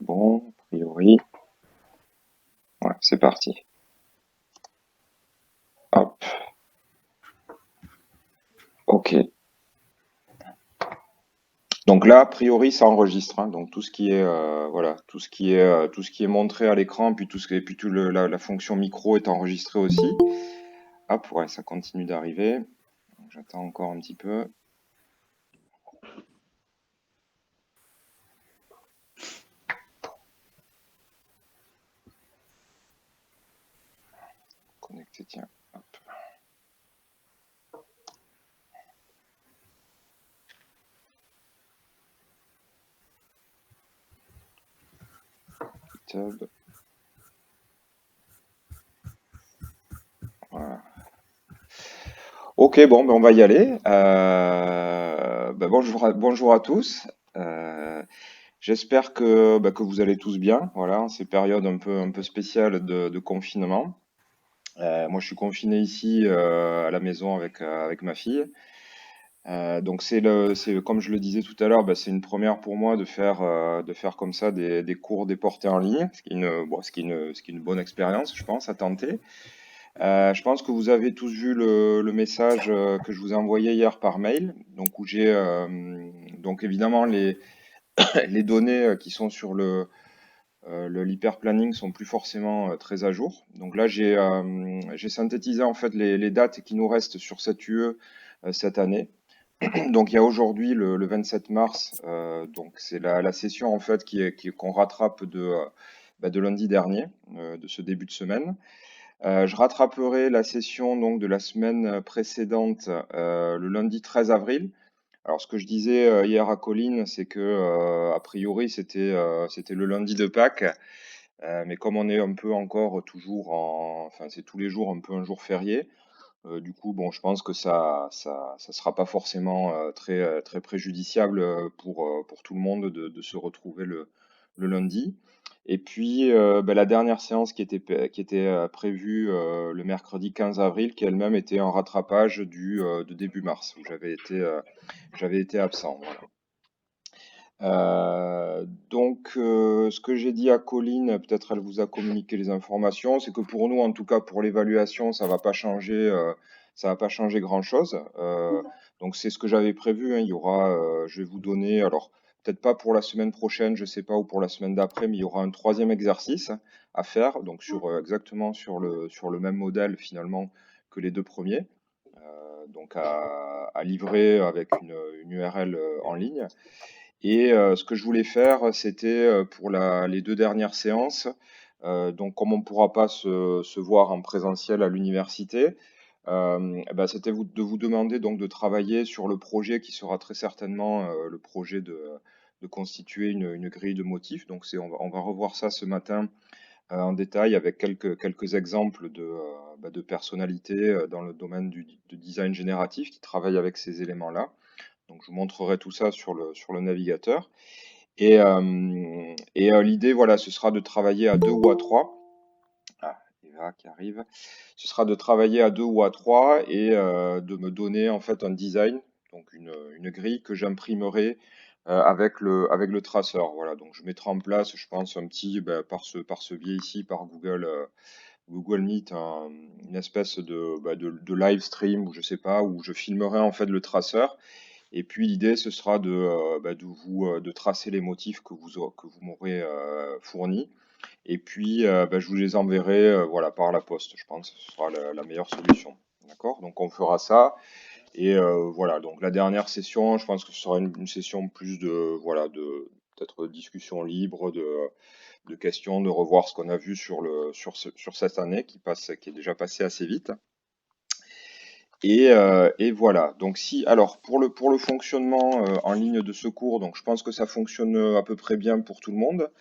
bon, a priori. Ouais, c'est parti. Hop, ok. Donc là, a priori, ça enregistre, hein. Donc tout ce qui est, voilà, tout ce qui est montré à l'écran, puis et puis la fonction micro est enregistrée aussi. Hop, ouais, ça continue d'arriver. Donc, j'attends encore un petit peu. Connecté, tiens. Hop, GitHub. Voilà. Ok, bon, ben on va y aller. Bonjour à tous. J'espère que vous allez tous bien. Voilà, en ces périodes un peu spéciales de confinement. Moi, je suis confiné ici à la maison avec ma fille. Donc c'est comme je le disais tout à l'heure, bah, c'est une première pour moi de faire comme ça des cours déportés en ligne, ce qui est une bonne expérience, je pense, à tenter. Je pense que vous avez tous vu le message que je vous ai envoyé hier par mail, donc où j'ai donc évidemment les données qui sont sur l'hyperplanning sont plus forcément très à jour. Donc là, j'ai synthétisé en fait les dates qui nous restent sur cette UE cette année. Donc il y a aujourd'hui le 27 mars, donc c'est la session en fait qu'on rattrape de lundi dernier, de ce début de semaine. Je rattraperai la session donc de la semaine précédente, le lundi 13 avril. Alors ce que je disais hier à Colline, c'est que a priori c'était le lundi de Pâques. Mais comme on est un peu encore toujours enfin c'est tous les jours un peu un jour férié, du coup bon je pense que ça sera pas forcément très préjudiciable pour tout le monde de se retrouver le lundi. Et puis la dernière séance qui était prévue le mercredi 15 avril, qui elle-même était un rattrapage de début mars, où j'avais été absent. Voilà. Ce que j'ai dit à Colline, peut-être elle vous a communiqué les informations, c'est que pour nous, en tout cas pour l'évaluation, ça va pas changer grand-chose. Donc c'est ce que j'avais prévu, hein. Il y aura, je vais vous donner, alors peut-être pas pour la semaine prochaine, je sais pas, ou pour la semaine d'après, mais il y aura un troisième exercice à faire, donc exactement sur le même modèle finalement que les deux premiers, donc à livrer avec une URL en ligne. Et ce que je voulais faire, c'était pour les deux dernières séances, donc comme on ne pourra pas se voir en présentiel à l'université, eh ben, c'était de vous demander donc de travailler sur le projet qui sera très certainement le projet de constituer une grille de motifs. Donc on va revoir ça ce matin en détail avec quelques exemples de personnalités dans le domaine de design génératif qui travaillent avec ces éléments-là. Donc je vous montrerai tout ça sur le navigateur. L'idée, voilà, ce sera de travailler à deux ou à trois. Ah, Eva qui arrive. Ce sera de travailler à deux ou à trois et de me donner en fait un design, donc une grille que j'imprimerai avec le traceur. Voilà, donc je mettrai en place, je pense, un petit, par ce biais ici, par Google Meet, une espèce de live stream, ou je sais pas, où je filmerai en fait le traceur. Et puis l'idée, ce sera de tracer les motifs que vous m'aurez fournis. Et puis, je vous les enverrai voilà, par la poste. Je pense que ce sera la meilleure solution. D'accord? Donc on fera ça. Et voilà, donc la dernière session, je pense que ce sera une session plus de peut-être discussion libre, de questions, de revoir ce qu'on a vu sur cette année qui est déjà passé assez vite. Et voilà. Donc alors pour le fonctionnement en ligne de secours, donc je pense que ça fonctionne à peu près bien pour tout le monde.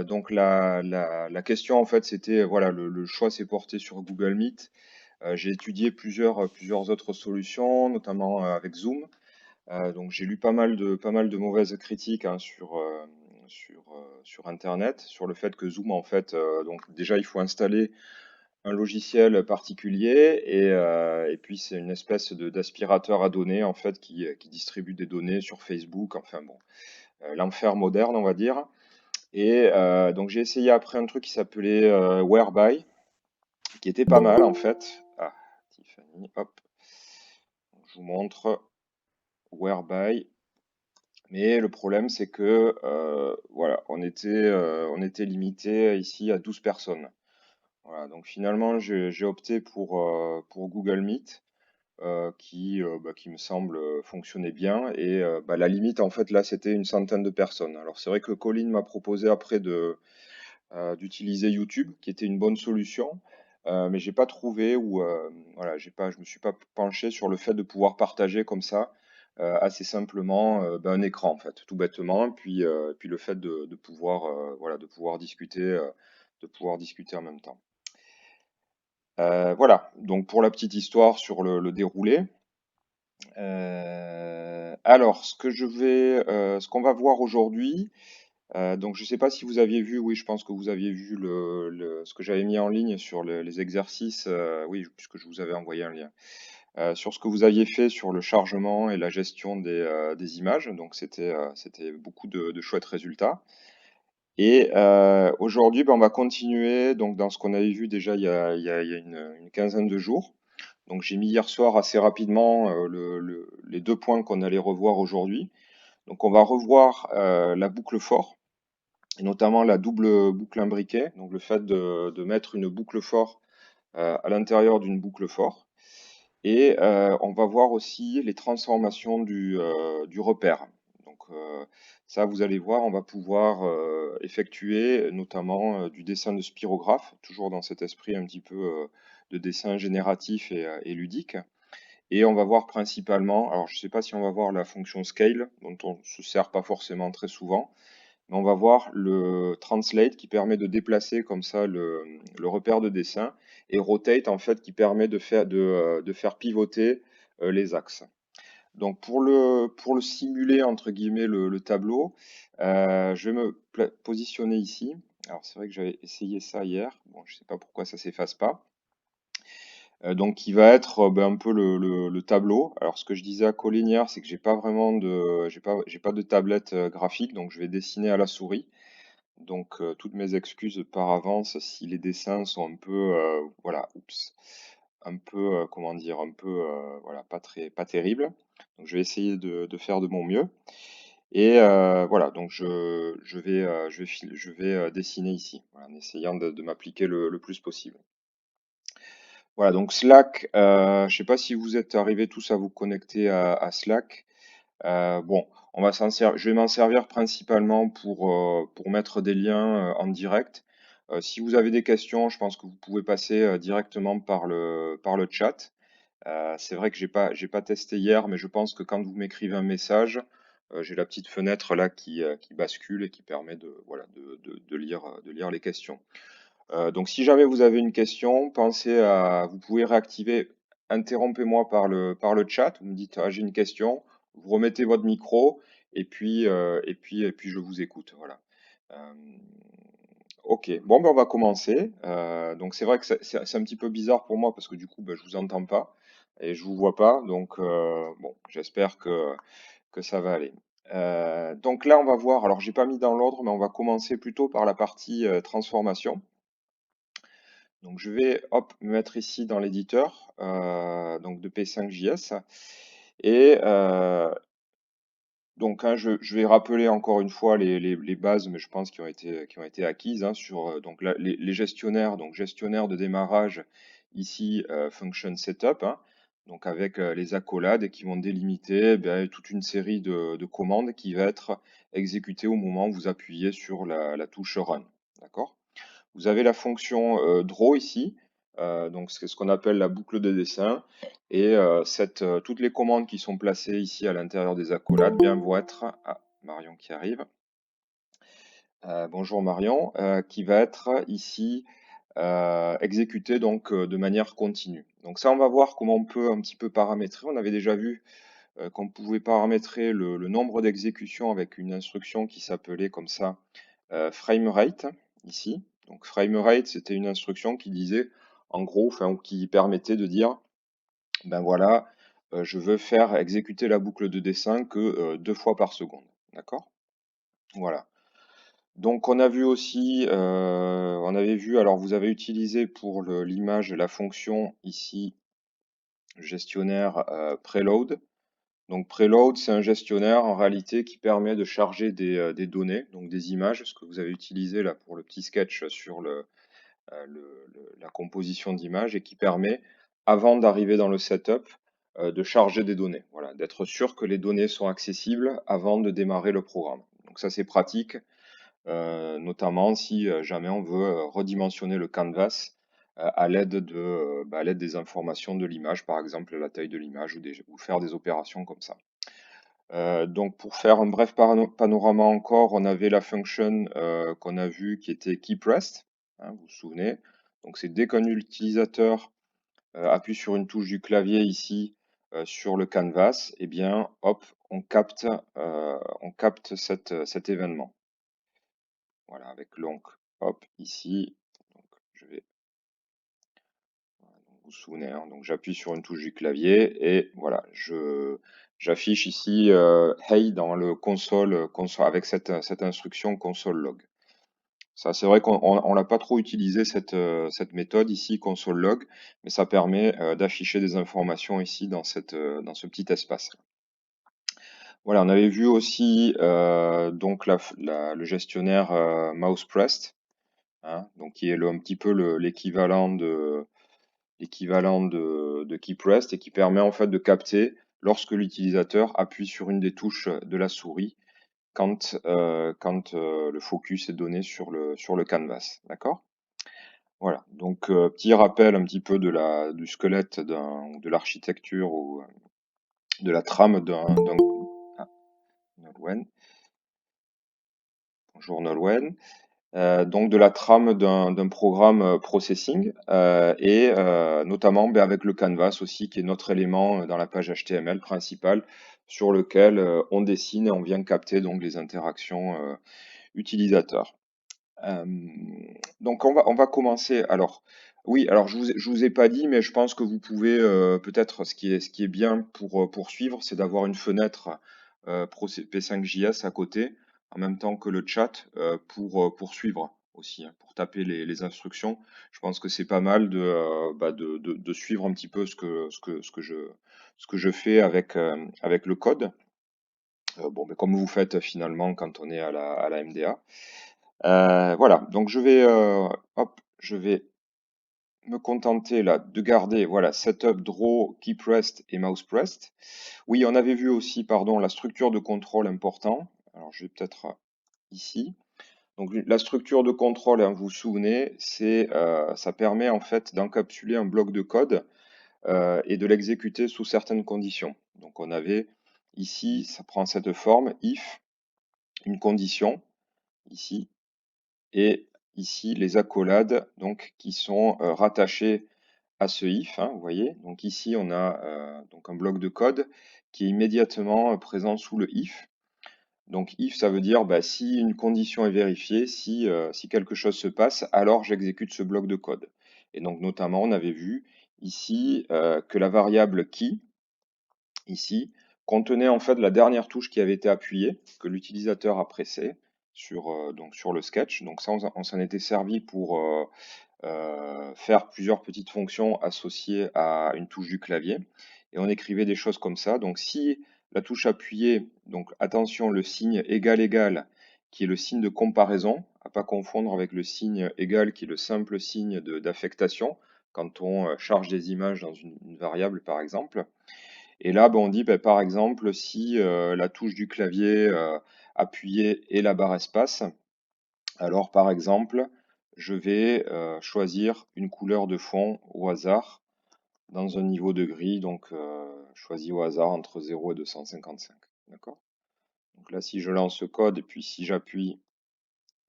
Donc la question en fait c'était voilà le choix s'est porté sur Google Meet. J'ai étudié plusieurs autres solutions, notamment avec Zoom. Donc j'ai lu pas mal de mauvaises critiques hein, sur Internet sur le fait que Zoom en fait donc déjà il faut installer un logiciel particulier et puis c'est une espèce d'aspirateur à données en fait qui distribue des données sur Facebook, enfin bon, l'enfer moderne on va dire. Et donc j'ai essayé après un truc qui s'appelait Whereby, qui était pas mal en fait. Ah, Tiffany, hop, je vous montre Whereby. Mais le problème, c'est que voilà, on était limité ici à 12 personnes. Voilà, donc finalement, j'ai opté pour Google Meet, qui me semble fonctionner bien. Et bah, la limite, en fait, là, c'était une centaine de personnes. Alors c'est vrai que Colin m'a proposé après d'utiliser YouTube, qui était une bonne solution. Mais j'ai pas trouvé ou voilà, je me suis pas penché sur le fait de pouvoir partager comme ça assez simplement ben, un écran en fait, tout bêtement. Puis le fait de pouvoir voilà, de pouvoir discuter en même temps. Voilà. Donc pour la petite histoire sur le déroulé. Alors, ce qu'on va voir aujourd'hui. Donc, je ne sais pas si vous aviez vu, oui, je pense que vous aviez vu ce que j'avais mis en ligne sur les exercices, oui, puisque je vous avais envoyé un lien, sur ce que vous aviez fait sur le chargement et la gestion des images. Donc, c'était beaucoup de chouettes résultats. Et aujourd'hui, ben, on va continuer donc, dans ce qu'on avait vu déjà il y a une quinzaine de jours. Donc, j'ai mis hier soir assez rapidement les 2 points qu'on allait revoir aujourd'hui. Donc, on va revoir la boucle for et notamment la double boucle imbriquée, donc le fait de mettre une boucle for à l'intérieur d'une boucle for. Et on va voir aussi les transformations du repère. Donc ça, vous allez voir, on va pouvoir effectuer notamment du dessin de spirographe, toujours dans cet esprit un petit peu de dessin génératif et ludique. Et on va voir principalement, alors je ne sais pas si on va voir la fonction scale, dont on ne se sert pas forcément très souvent, mais on va voir le translate qui permet de déplacer comme ça le repère de dessin et rotate en fait qui permet de faire pivoter les axes. Donc pour le simuler entre guillemets le tableau, je vais me positionner ici. Alors c'est vrai que j'avais essayé ça hier. Bon, je ne sais pas pourquoi ça s'efface pas. Donc qui va être ben, un peu le tableau. Alors ce que je disais à Colin hier, c'est que j'ai pas de tablette graphique, donc je vais dessiner à la souris. Donc, toutes mes excuses par avance si les dessins sont un peu, voilà, oups, un peu, comment dire? Un peu, voilà, pas terribles. Donc je vais essayer de faire de mon mieux et voilà, donc je vais, dessiner ici, voilà, en essayant de m'appliquer le plus possible. Voilà, donc Slack, je ne sais pas si vous êtes arrivés tous à vous connecter à Slack. Bon, je vais m'en servir principalement pour mettre des liens en direct. Si vous avez des questions, je pense que vous pouvez passer directement par le chat. C'est vrai que j'ai pas testé hier, mais je pense que quand vous m'écrivez un message, j'ai la petite fenêtre là qui bascule et qui permet voilà, de lire les questions. Donc si jamais vous avez une question, vous pouvez réactiver, interrompez-moi par le chat, vous me dites ah, j'ai une question, vous remettez votre micro et puis je vous écoute. Voilà. Euh, ok, bon ben on va commencer. Donc c'est vrai que c'est un petit peu bizarre pour moi parce que du coup ben, je vous entends pas et je vous vois pas. Donc bon, j'espère que ça va aller. Donc là on va voir, alors j'ai pas mis dans l'ordre, mais on va commencer plutôt par la partie transformation. Donc je vais hop, me mettre ici dans l'éditeur donc de P5JS. Et donc hein, je vais rappeler encore une fois les bases, mais je pense qui ont été acquises hein, sur donc les gestionnaires, donc gestionnaire de démarrage ici function setup, hein, donc avec les accolades qui vont délimiter toute une série de commandes qui va être exécutée au moment où vous appuyez sur la touche Run. D'accord? Vous avez la fonction draw ici, donc c'est ce qu'on appelle la boucle de dessin. Et toutes les commandes qui sont placées ici à l'intérieur des accolades bien, vont être, ah, Marion qui arrive, bonjour Marion, qui va être ici exécutée donc de manière continue. Donc ça, on va voir comment on peut un petit peu paramétrer. On avait déjà vu qu'on pouvait paramétrer le nombre d'exécutions avec une instruction qui s'appelait comme ça framerate ici. Donc framerate, c'était une instruction qui disait, en gros, enfin, qui permettait de dire, ben voilà, je veux faire exécuter la boucle de dessin que 2 fois par seconde. D'accord? Voilà. Donc on a vu aussi, on avait vu, alors vous avez utilisé pour l'image la fonction ici gestionnaire preload. Donc preload, c'est un gestionnaire en réalité qui permet de charger des données, donc des images, ce que vous avez utilisé là pour le petit sketch sur la composition d'images et qui permet, avant d'arriver dans le setup, de charger des données. Voilà, d'être sûr que les données sont accessibles avant de démarrer le programme. Donc ça c'est pratique, notamment si jamais on veut redimensionner le canvas à l'aide à l'aide des informations de l'image, par exemple la taille de l'image ou faire des opérations comme ça. Donc pour faire un bref panorama encore, on avait la function qu'on a vue qui était keyPressed, hein, vous vous souvenez. Donc c'est dès qu'un utilisateur appuie sur une touche du clavier ici sur le canvas, eh bien hop, on capte cet événement. Voilà, avec l'onc, hop, ici. Donc je vais, voilà, donc, vous vous souvenez, hein, donc j'appuie sur une touche du clavier et voilà, j'affiche ici Hey dans le console avec cette instruction console log. Ça, c'est vrai qu'on l'a pas trop utilisé cette méthode ici, console log, mais ça permet d'afficher des informations ici dans dans ce petit espace. Voilà, on avait vu aussi donc le gestionnaire mouse pressed, hein, donc qui est un petit peu l'équivalent de keyPressed et qui permet en fait de capter lorsque l'utilisateur appuie sur une des touches de la souris quand le focus est donné sur le canvas. D'accord? Voilà, donc petit rappel un petit peu du squelette de l'architecture ou de la trame ah, Nolwenn. Bonjour Nolwenn. Donc de la trame d'un programme processing et notamment avec le canvas aussi qui est notre élément dans la page HTML principale sur lequel on dessine et on vient capter donc les interactions utilisateurs. Euh, donc on va commencer. Alors oui, alors je vous ai pas dit, mais je pense que vous pouvez peut-être ce qui est bien pour poursuivre, c'est d'avoir une fenêtre P5JS à côté, en même temps que le chat pour poursuivre aussi, hein, pour taper les instructions. Je pense que c'est pas mal de suivre un petit peu ce que je fais avec le code. Bon, mais comme vous faites finalement quand on est à la MDA. Voilà, donc je vais me contenter là de garder, voilà, setup, draw, key pressed et mouse pressed. Oui, on avait vu aussi, pardon, la structure de contrôle important. Alors, je vais peut-être ici. Donc, la structure de contrôle, hein, vous vous souvenez, ça permet en fait d'encapsuler un bloc de code et de l'exécuter sous certaines conditions. Donc, on avait ici, ça prend cette forme, if, une condition, ici, et ici les accolades donc, qui sont rattachées à ce if, hein, vous voyez. Donc ici, on a donc un bloc de code qui est immédiatement présent sous le if. Donc if, ça veut dire si une condition est vérifiée, si quelque chose se passe, alors j'exécute ce bloc de code. Et donc notamment, on avait vu ici que la variable key, ici, contenait en fait la dernière touche qui avait été appuyée, que l'utilisateur a pressée donc sur le sketch. Donc ça, on s'en était servi pour faire plusieurs petites fonctions associées à une touche du clavier. Et on écrivait des choses comme ça. Donc si la touche appuyée, donc attention, le signe égal égal, qui est le signe de comparaison, à pas confondre avec le signe égal, qui est le simple signe d'affectation, quand on charge des images dans une variable, par exemple. Et là, on dit, par exemple, si la touche du clavier appuyée est la barre espace, alors par exemple, je vais choisir une couleur de fond au hasard dans un niveau de gris, donc choisi au hasard entre 0 et 255. D'accord? Donc là, si je lance ce code et puis si j'appuie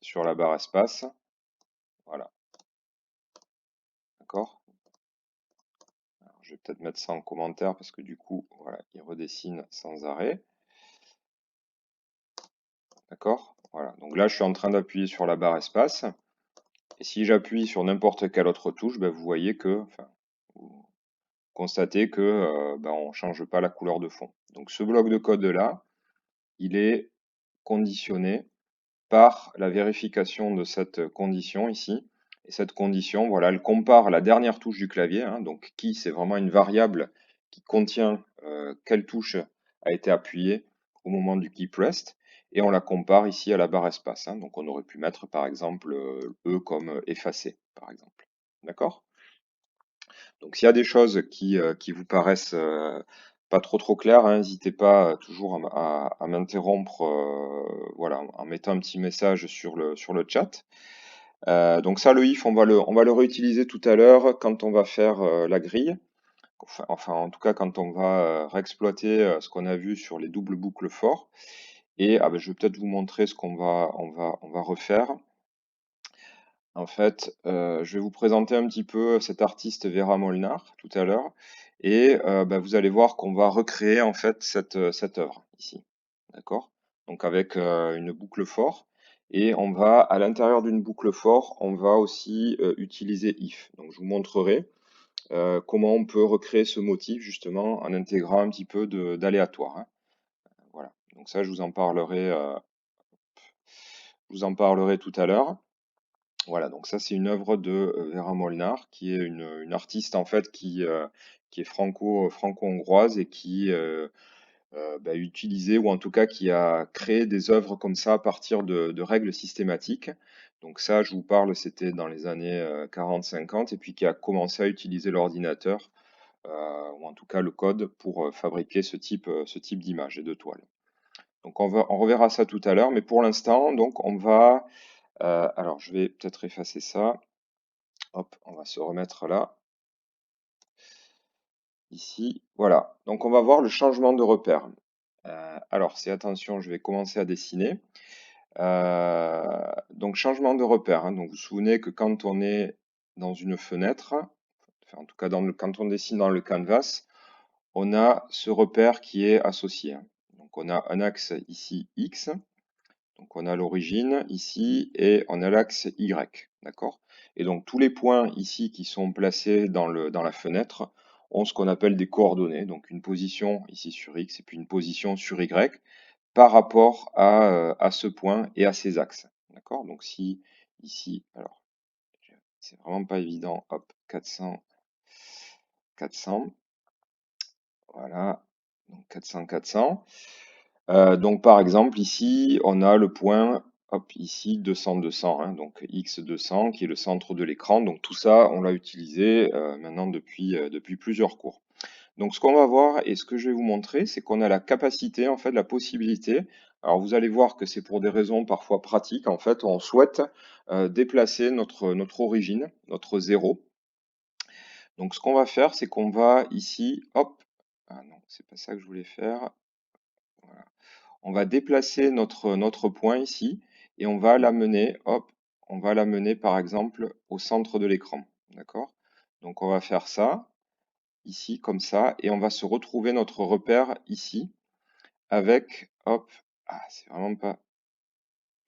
sur la barre espace, voilà. D'accord? Je vais peut-être mettre ça en commentaire parce que du coup, voilà, il redessine sans arrêt. D'accord? Voilà. Donc là, je suis en train d'appuyer sur la barre espace. Et si j'appuie sur n'importe quelle autre touche, vous voyez que, enfin, vous constatez que on ne change pas la couleur de fond. Donc ce bloc de code là, il est conditionné par la vérification de cette condition ici. Et cette condition, voilà, elle compare la dernière touche du clavier, hein, donc key, c'est vraiment une variable qui contient quelle touche a été appuyée au moment du key pressed, et on la compare ici à la barre espace. Hein, donc on aurait pu mettre par exemple E comme effacé, par exemple. D'accord? Donc s'il y a des choses qui vous paraissent pas trop claires, hein, n'hésitez pas toujours à m'interrompre voilà, en mettant un petit message sur le chat. Donc ça, le if, on va le réutiliser tout à l'heure quand on va faire la grille. Enfin, en tout cas, quand on va réexploiter ce qu'on a vu sur les doubles boucles for. Et ah ben, je vais peut-être vous montrer ce on va refaire. En fait, je vais vous présenter un petit peu cet artiste Vera Molnar tout à l'heure, et bah, vous allez voir qu'on va recréer en fait cette œuvre ici, d'accord? Donc avec une boucle for, et on va à l'intérieur d'une boucle for, on va aussi utiliser if. Donc je vous montrerai comment on peut recréer ce motif justement en intégrant un petit peu d'aléatoire. Hein. Voilà. Donc ça, je vous en parlerai tout à l'heure. Voilà, donc ça c'est une œuvre de Vera Molnar, qui est une artiste en fait qui est franco-hongroise et qui bah, utilisait, ou en tout cas qui a créé des œuvres comme ça à partir de règles systématiques. Donc ça, je vous parle, c'était dans les années 40-50, et puis qui a commencé à utiliser l'ordinateur, ou en tout cas le code, pour fabriquer ce type d'image et de toile. Donc on reverra ça tout à l'heure, mais pour l'instant, donc on va... alors je vais peut-être effacer ça. Hop, on va se remettre là, ici, voilà. Donc on va voir le changement de repère. Alors c'est attention, je vais commencer à dessiner. Donc changement de repère. Hein. Donc vous vous souvenez que quand on est dans une fenêtre, enfin, en tout cas quand on dessine dans le canvas, on a ce repère qui est associé. Hein. Donc on a un axe ici X, donc on a l'origine ici et on a l'axe Y, d'accord? Et donc tous les points ici qui sont placés dans la fenêtre ont ce qu'on appelle des coordonnées, donc une position ici sur X et puis une position sur Y par rapport à ce point et à ces axes, d'accord? Donc si ici, alors c'est vraiment pas évident, hop, 400, 400, voilà, donc 400, 400. Donc par exemple ici, on a le point, hop, ici 200, 200, hein, donc X 200 qui est le centre de l'écran. Donc tout ça, on l'a utilisé maintenant depuis plusieurs cours. Donc ce qu'on va voir et ce que je vais vous montrer, c'est qu'on a la capacité, en fait, la possibilité. Alors vous allez voir que c'est pour des raisons parfois pratiques. En fait, on souhaite déplacer notre origine, notre zéro. Donc ce qu'on va faire, c'est qu'on va ici, hop, ah non, c'est pas ça que je voulais faire. Voilà. On va déplacer notre point ici et on va l'amener, hop, on va l'amener par exemple au centre de l'écran. D'accord? Donc on va faire ça, ici, comme ça, et on va se retrouver notre repère ici avec, hop, ah, c'est vraiment pas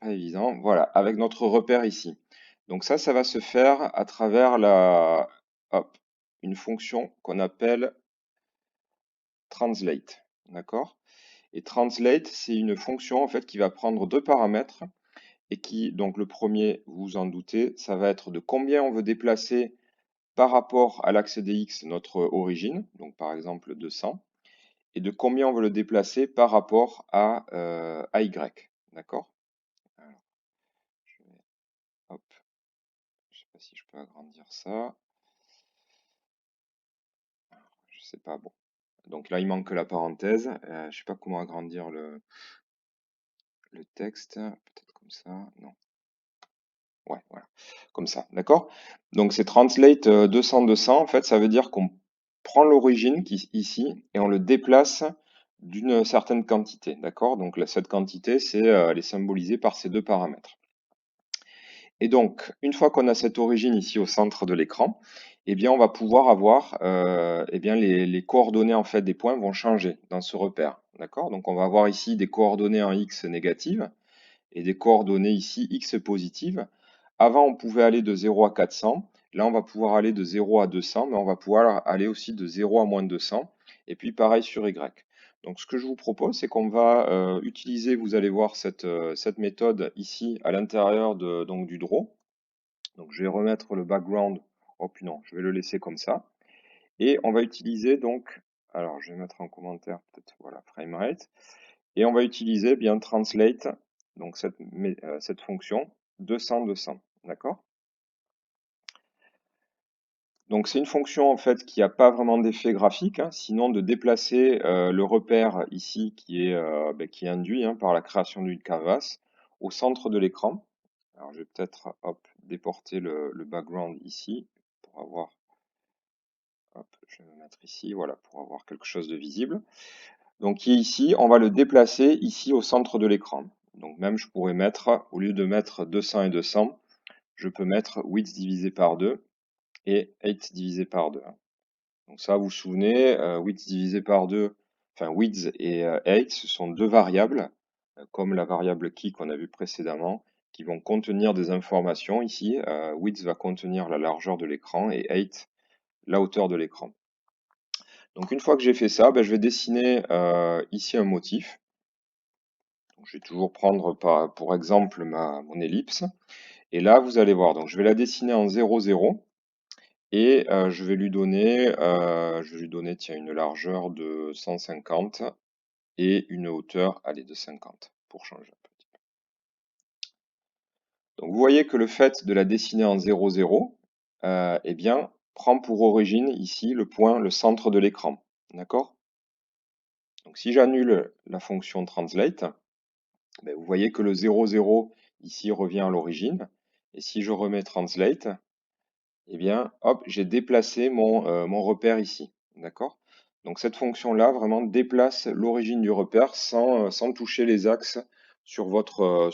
évident, voilà, avec notre repère ici. Donc ça va se faire à travers hop, une fonction qu'on appelle translate. D'accord? Et translate, c'est une fonction en fait qui va prendre deux paramètres et qui, donc le premier, vous vous en doutez, ça va être de combien on veut déplacer par rapport à l'axe dx notre origine, donc par exemple 200, et de combien on veut le déplacer par rapport à y. D'accord? Alors, hop, je sais pas si je peux agrandir ça. Je sais pas, bon. Donc là, il manque la parenthèse. Je sais pas comment agrandir le texte. Peut-être comme ça. Non. Ouais, voilà. Comme ça, d'accord? Donc c'est translate 200-200. En fait, ça veut dire qu'on prend l'origine qui ici et on le déplace d'une certaine quantité, d'accord? Donc cette quantité, elle est symbolisée par ces deux paramètres. Et donc, une fois qu'on a cette origine ici au centre de l'écran, eh bien, on va pouvoir avoir, eh bien, les coordonnées en fait des points vont changer dans ce repère, d'accord? Donc, on va avoir ici des coordonnées en x négatives et des coordonnées ici x positives. Avant, on pouvait aller de 0 à 400. Là, on va pouvoir aller de 0 à 200, mais on va pouvoir aller aussi de 0 à moins 200. Et puis, pareil sur y. Donc ce que je vous propose, c'est qu'on va utiliser, vous allez voir cette méthode ici à l'intérieur donc du draw. Donc je vais remettre le background, oh puis non, je vais le laisser comme ça. Et on va utiliser donc, alors je vais mettre en commentaire peut-être, voilà, framerate. Et on va utiliser bien translate, donc cette fonction 200-200, d'accord? Donc c'est une fonction en fait qui n'a pas vraiment d'effet graphique, hein, sinon de déplacer le repère ici qui est induit par la création d'une canvas au centre de l'écran. Alors je vais peut-être déporter le background ici pour avoir, je vais me mettre ici, voilà, pour avoir quelque chose de visible. Donc qui est ici, on va le déplacer ici au centre de l'écran. Donc même je pourrais mettre, au lieu de mettre 200 et 200, je peux mettre width divisé par 2 et height divisé par 2. Donc ça, vous vous souvenez, width divisé par 2, enfin width et height, ce sont deux variables, comme la variable key qu'on a vu précédemment, qui vont contenir des informations ici. Width va contenir la largeur de l'écran et height la hauteur de l'écran. Donc une fois que j'ai fait ça, je vais dessiner ici un motif. Donc, je vais toujours prendre pour exemple mon ellipse. Et là, vous allez voir, donc je vais la dessiner en 0, 0. Et je vais lui donner, tiens, une largeur de 150 et une hauteur, allez, de 50 pour changer un petit peu. Donc vous voyez que le fait de la dessiner en 0, 0, eh bien, prend pour origine ici le point, le centre de l'écran. D'accord? Donc si j'annule la fonction translate, vous voyez que le 0, 0 ici revient à l'origine. Et si je remets translate, eh bien, hop, j'ai déplacé mon repère ici. D'accord? Donc cette fonction-là vraiment déplace l'origine du repère sans toucher les axes sur votre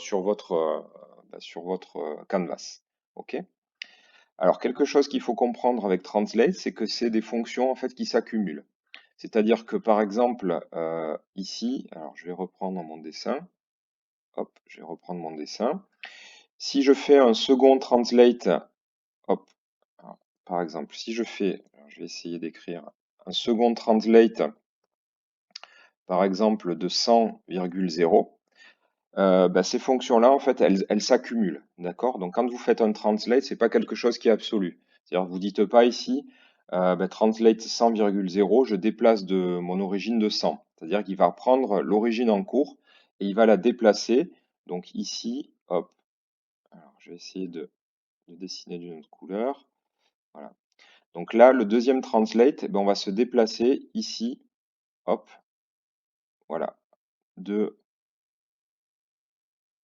canvas. OK? Alors quelque chose qu'il faut comprendre avec translate, c'est que c'est des fonctions en fait qui s'accumulent. C'est-à-dire que par exemple, ici, alors je vais reprendre mon dessin. Hop, je vais reprendre mon dessin. Si je fais un second translate, hop, alors, par exemple, si je fais, alors je vais essayer d'écrire un second translate, par exemple de 100,0, ces fonctions-là, en fait, elles s'accumulent, d'accord? Donc, quand vous faites un translate, c'est pas quelque chose qui est absolu. C'est-à-dire, vous dites pas ici, translate 100,0, je déplace de mon origine de 100. C'est-à-dire qu'il va prendre l'origine en cours et il va la déplacer. Donc ici, hop, alors je vais essayer de dessiner d'une autre couleur. Voilà. Donc là, le deuxième translate, on va se déplacer ici, hop, voilà, de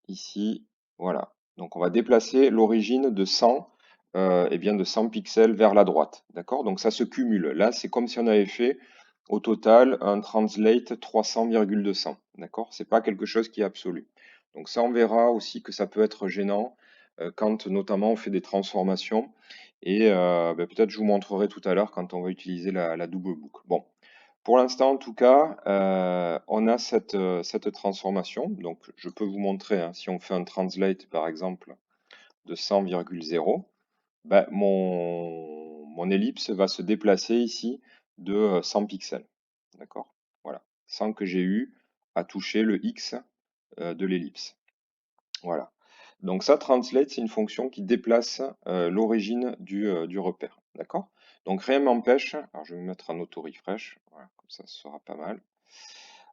ici, voilà. Donc on va déplacer l'origine de 100, de 100 pixels vers la droite, d'accord? Donc ça se cumule. Là, c'est comme si on avait fait au total un translate 300,200, d'accord? C'est pas quelque chose qui est absolu. Donc ça, on verra aussi que ça peut être gênant quand notamment on fait des transformations. Et peut-être je vous montrerai tout à l'heure quand on va utiliser la double boucle. Bon, pour l'instant, en tout cas, on a cette transformation. Donc, je peux vous montrer, hein, si on fait un translate, par exemple, de 100,0, mon ellipse va se déplacer ici de 100 pixels. D'accord? Voilà. Sans que j'ai eu à toucher le X de l'ellipse. Voilà. Donc ça, translate, c'est une fonction qui déplace l'origine du repère. D'accord? Donc rien m'empêche, alors je vais me mettre en auto-refresh, voilà, comme ça, ce sera pas mal.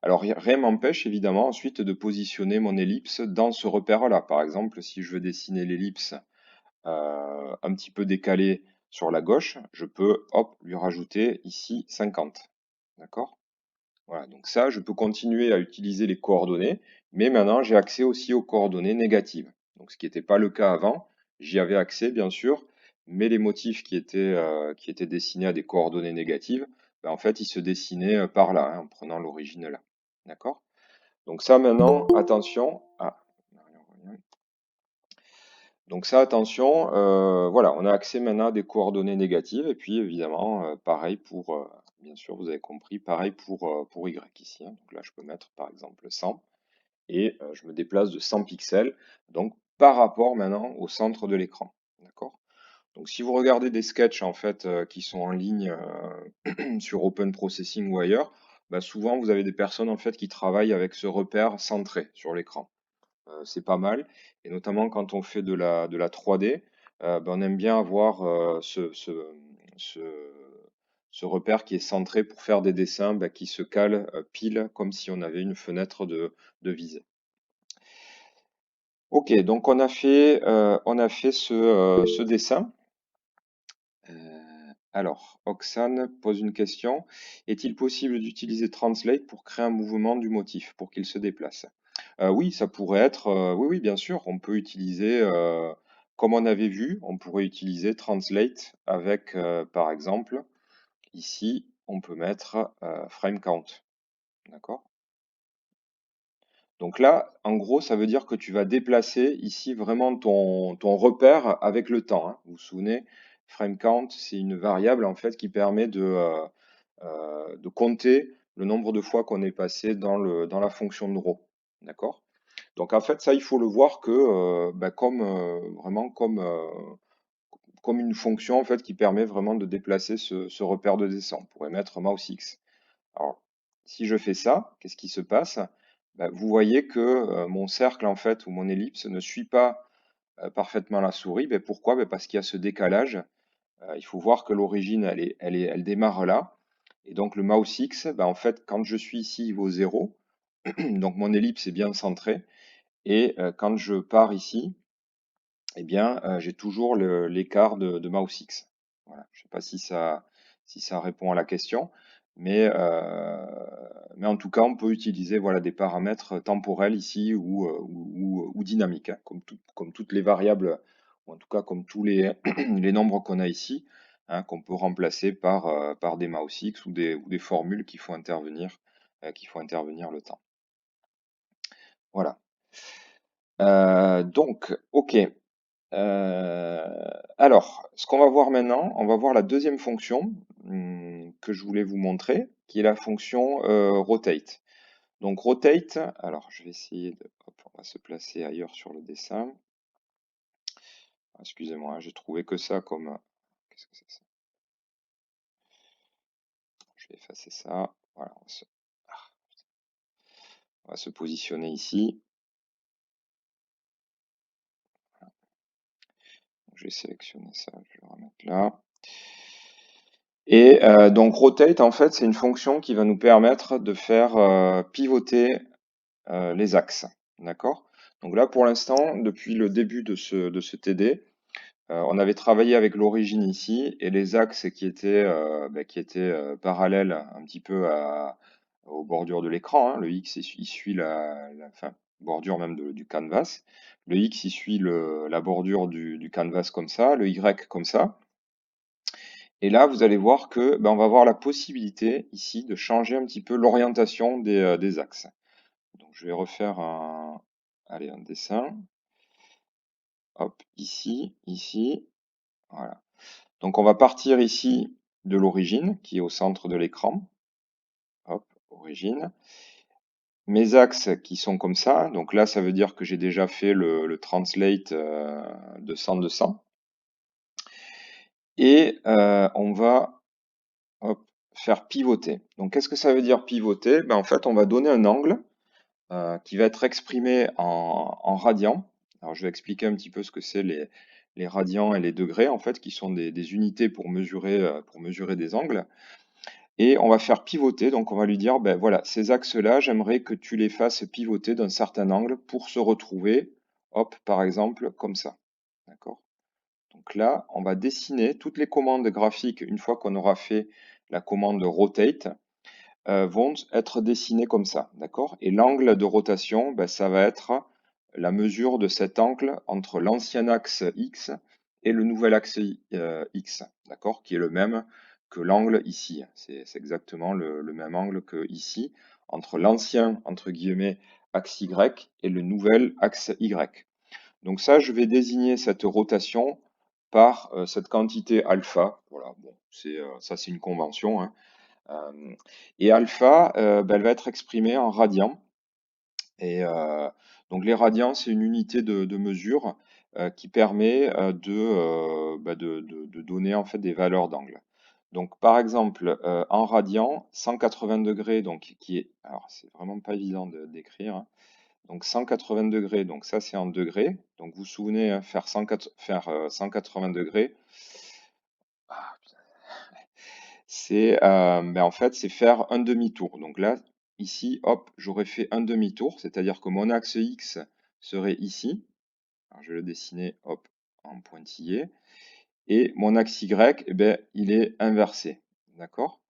Alors rien m'empêche évidemment ensuite de positionner mon ellipse dans ce repère-là. Par exemple, si je veux dessiner l'ellipse un petit peu décalée sur la gauche, je peux hop, lui rajouter ici 50. D'accord? Voilà, donc ça, je peux continuer à utiliser les coordonnées, mais maintenant j'ai accès aussi aux coordonnées négatives. Donc ce qui n'était pas le cas avant, j'y avais accès bien sûr, mais les motifs qui étaient dessinés à des coordonnées négatives, en fait ils se dessinaient par là, hein, en prenant l'origine là. D'accord? Donc ça maintenant, attention. Ah, donc ça, attention, voilà, on a accès maintenant à des coordonnées négatives, et puis évidemment, pareil pour, bien sûr, vous avez compris, pareil pour Y ici, hein. Donc là, je peux mettre par exemple 100, et je me déplace de 100 pixels, donc par rapport maintenant au centre de l'écran. D'accord? Donc si vous regardez des sketchs en fait qui sont en ligne sur Open Processing ou ailleurs, bah, souvent vous avez des personnes en fait qui travaillent avec ce repère centré sur l'écran. C'est pas mal. Et notamment quand on fait de la 3D, ben, on aime bien avoir ce, ce repère qui est centré pour faire des dessins ben, qui se calent pile comme si on avait une fenêtre de visée. Ok, donc on a fait ce dessin. Alors, Oxane pose une question. Est-il possible d'utiliser Translate pour créer un mouvement du motif, pour qu'il se déplace? Oui, ça pourrait être, oui, oui, bien sûr, on peut utiliser, comme on avait vu, on pourrait utiliser Translate avec, par exemple, ici, on peut mettre frame count, d'accord? Donc là, en gros, ça veut dire que tu vas déplacer ici vraiment ton repère avec le temps, hein. Vous vous souvenez, frame count, c'est une variable en fait qui permet de compter le nombre de fois qu'on est passé dans la fonction de draw. D'accord? Donc en fait, ça, il faut le voir que bah, comme vraiment comme une fonction en fait qui permet vraiment de déplacer ce repère de dessin. On pourrait mettre mouse X. Alors, si je fais ça, qu'est-ce qui se passe? Bah, vous voyez que mon cercle en fait ou mon ellipse ne suit pas parfaitement la souris. Ben, pourquoi? Ben, parce qu'il y a ce décalage. Il faut voir que l'origine, elle démarre là. Et donc le mouse X, ben, en fait, quand je suis ici, il vaut 0. Donc mon ellipse est bien centrée. Et quand je pars ici, eh bien, j'ai toujours l'écart de mouse X. Voilà. Je ne sais pas si ça répond à la question, mais, euh, mais en tout cas, on peut utiliser voilà, des paramètres temporels ici ou dynamiques, hein, comme toutes les variables, ou en tout cas comme tous les, les nombres qu'on a ici, hein, qu'on peut remplacer par des mouse X ou des formules qui font intervenir le temps. Voilà. Donc, ok. Alors, ce qu'on va voir maintenant, on va voir la deuxième fonction que je voulais vous montrer, qui est la fonction rotate. Donc rotate, alors je vais essayer de, hop, on va se placer ailleurs sur le dessin. Excusez-moi, j'ai trouvé que ça comme, qu'est-ce que c'est ça? Je vais effacer ça. Voilà, on va se positionner ici. Je vais sélectionner ça, je vais le remettre là. Et donc rotate, en fait, c'est une fonction qui va nous permettre de faire pivoter les axes. D'accord? Donc là, pour l'instant, depuis le début de ce TD, on avait travaillé avec l'origine ici et les axes qui étaient parallèles un petit peu aux bordures de l'écran, hein. Le X, il suit enfin, bordure même du canvas. Le X, il suit la bordure du canvas comme ça, le Y comme ça. Et là, vous allez voir que ben, on va avoir la possibilité ici de changer un petit peu l'orientation des axes. Donc, je vais refaire allez, un dessin. Hop, ici, ici. Voilà. Donc, on va partir ici de l'origine, qui est au centre de l'écran. Hop, origine. Mes axes qui sont comme ça. Donc là, ça veut dire que j'ai déjà fait le translate de 100 de 100. Et on va hop, faire pivoter. Donc, qu'est-ce que ça veut dire pivoter? Ben, en fait, on va donner un angle qui va être exprimé en radians. Alors, je vais expliquer un petit peu ce que c'est les radians et les degrés, en fait, qui sont des unités pour mesurer des angles. Et on va faire pivoter, donc on va lui dire, ben voilà, ces axes-là, j'aimerais que tu les fasses pivoter d'un certain angle pour se retrouver, hop, par exemple, comme ça. D'accord? Donc là, on va dessiner toutes les commandes graphiques, une fois qu'on aura fait la commande rotate, vont être dessinés comme ça, d'accord? Et l'angle de rotation, ben, ça va être la mesure de cet angle entre l'ancien axe X et le nouvel axe X, d'accord? Qui est le même que l'angle ici. C'est exactement le même angle que ici, entre l'ancien, entre guillemets, axe Y et le nouvel axe Y. Donc ça, je vais désigner cette rotation par cette quantité alpha. Voilà, bon, ça c'est une convention, hein. Et alpha, ben, elle va être exprimée en radians. Et donc les radians, c'est une unité de mesure qui permet de donner en fait des valeurs d'angle. Donc, par exemple, en radian, 180 degrés, donc qui est, alors c'est vraiment pas évident d'écrire, hein. Donc 180 degrés, donc ça c'est en degrés. Donc vous vous souvenez, hein, faire 180 degrés, ah, c'est ben en fait c'est faire un demi-tour. Donc là, ici, hop, j'aurais fait un demi-tour, c'est-à-dire que mon axe X serait ici. Alors, je vais le dessiner, hop, en pointillé. Et mon axe Y, eh ben, il est inversé. D'accord?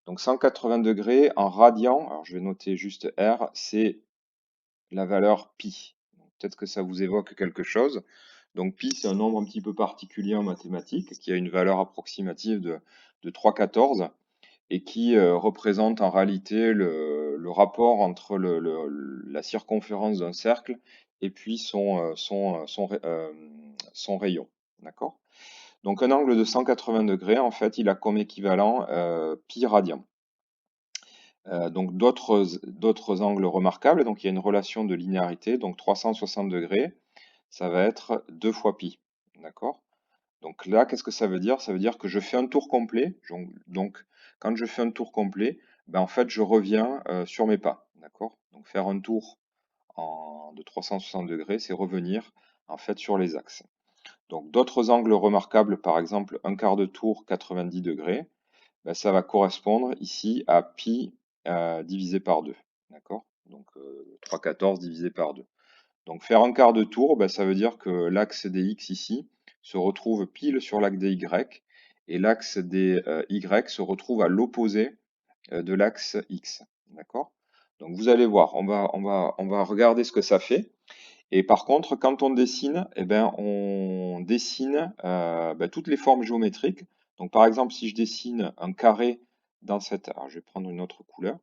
Donc 180 degrés en radian, alors je vais noter juste R, c'est la valeur pi. Peut-être que ça vous évoque quelque chose. Donc pi, c'est un nombre un petit peu particulier en mathématiques, qui a une valeur approximative de 3,14 et qui représente en réalité le rapport entre la circonférence d'un cercle et puis son rayon. D'accord? Donc un angle de 180 degrés, en fait, il a comme équivalent pi radian. Donc d'autres angles remarquables, donc il y a une relation de linéarité, donc 360 degrés, ça va être 2 fois pi. D'accord? Donc là, qu'est-ce que ça veut dire? Ça veut dire que je fais un tour complet. Donc, quand je fais un tour complet, ben, en fait, je reviens sur mes pas. D'accord? Donc, faire un tour de 360 degrés, c'est revenir en fait sur les axes. Donc, d'autres angles remarquables, par exemple, un quart de tour 90 degrés, ben, ça va correspondre ici à pi divisé par 2. D'accord? Donc, 3,14 divisé par 2. Donc faire un quart de tour, ben, ça veut dire que l'axe des X ici se retrouve pile sur l'axe des Y et l'axe des Y se retrouve à l'opposé de l'axe X. D'accord? Donc vous allez voir, on va regarder ce que ça fait. Et par contre, quand on dessine, eh ben, on dessine ben, toutes les formes géométriques. Donc par exemple, si je dessine un carré dans cette... Alors je vais prendre une autre couleur.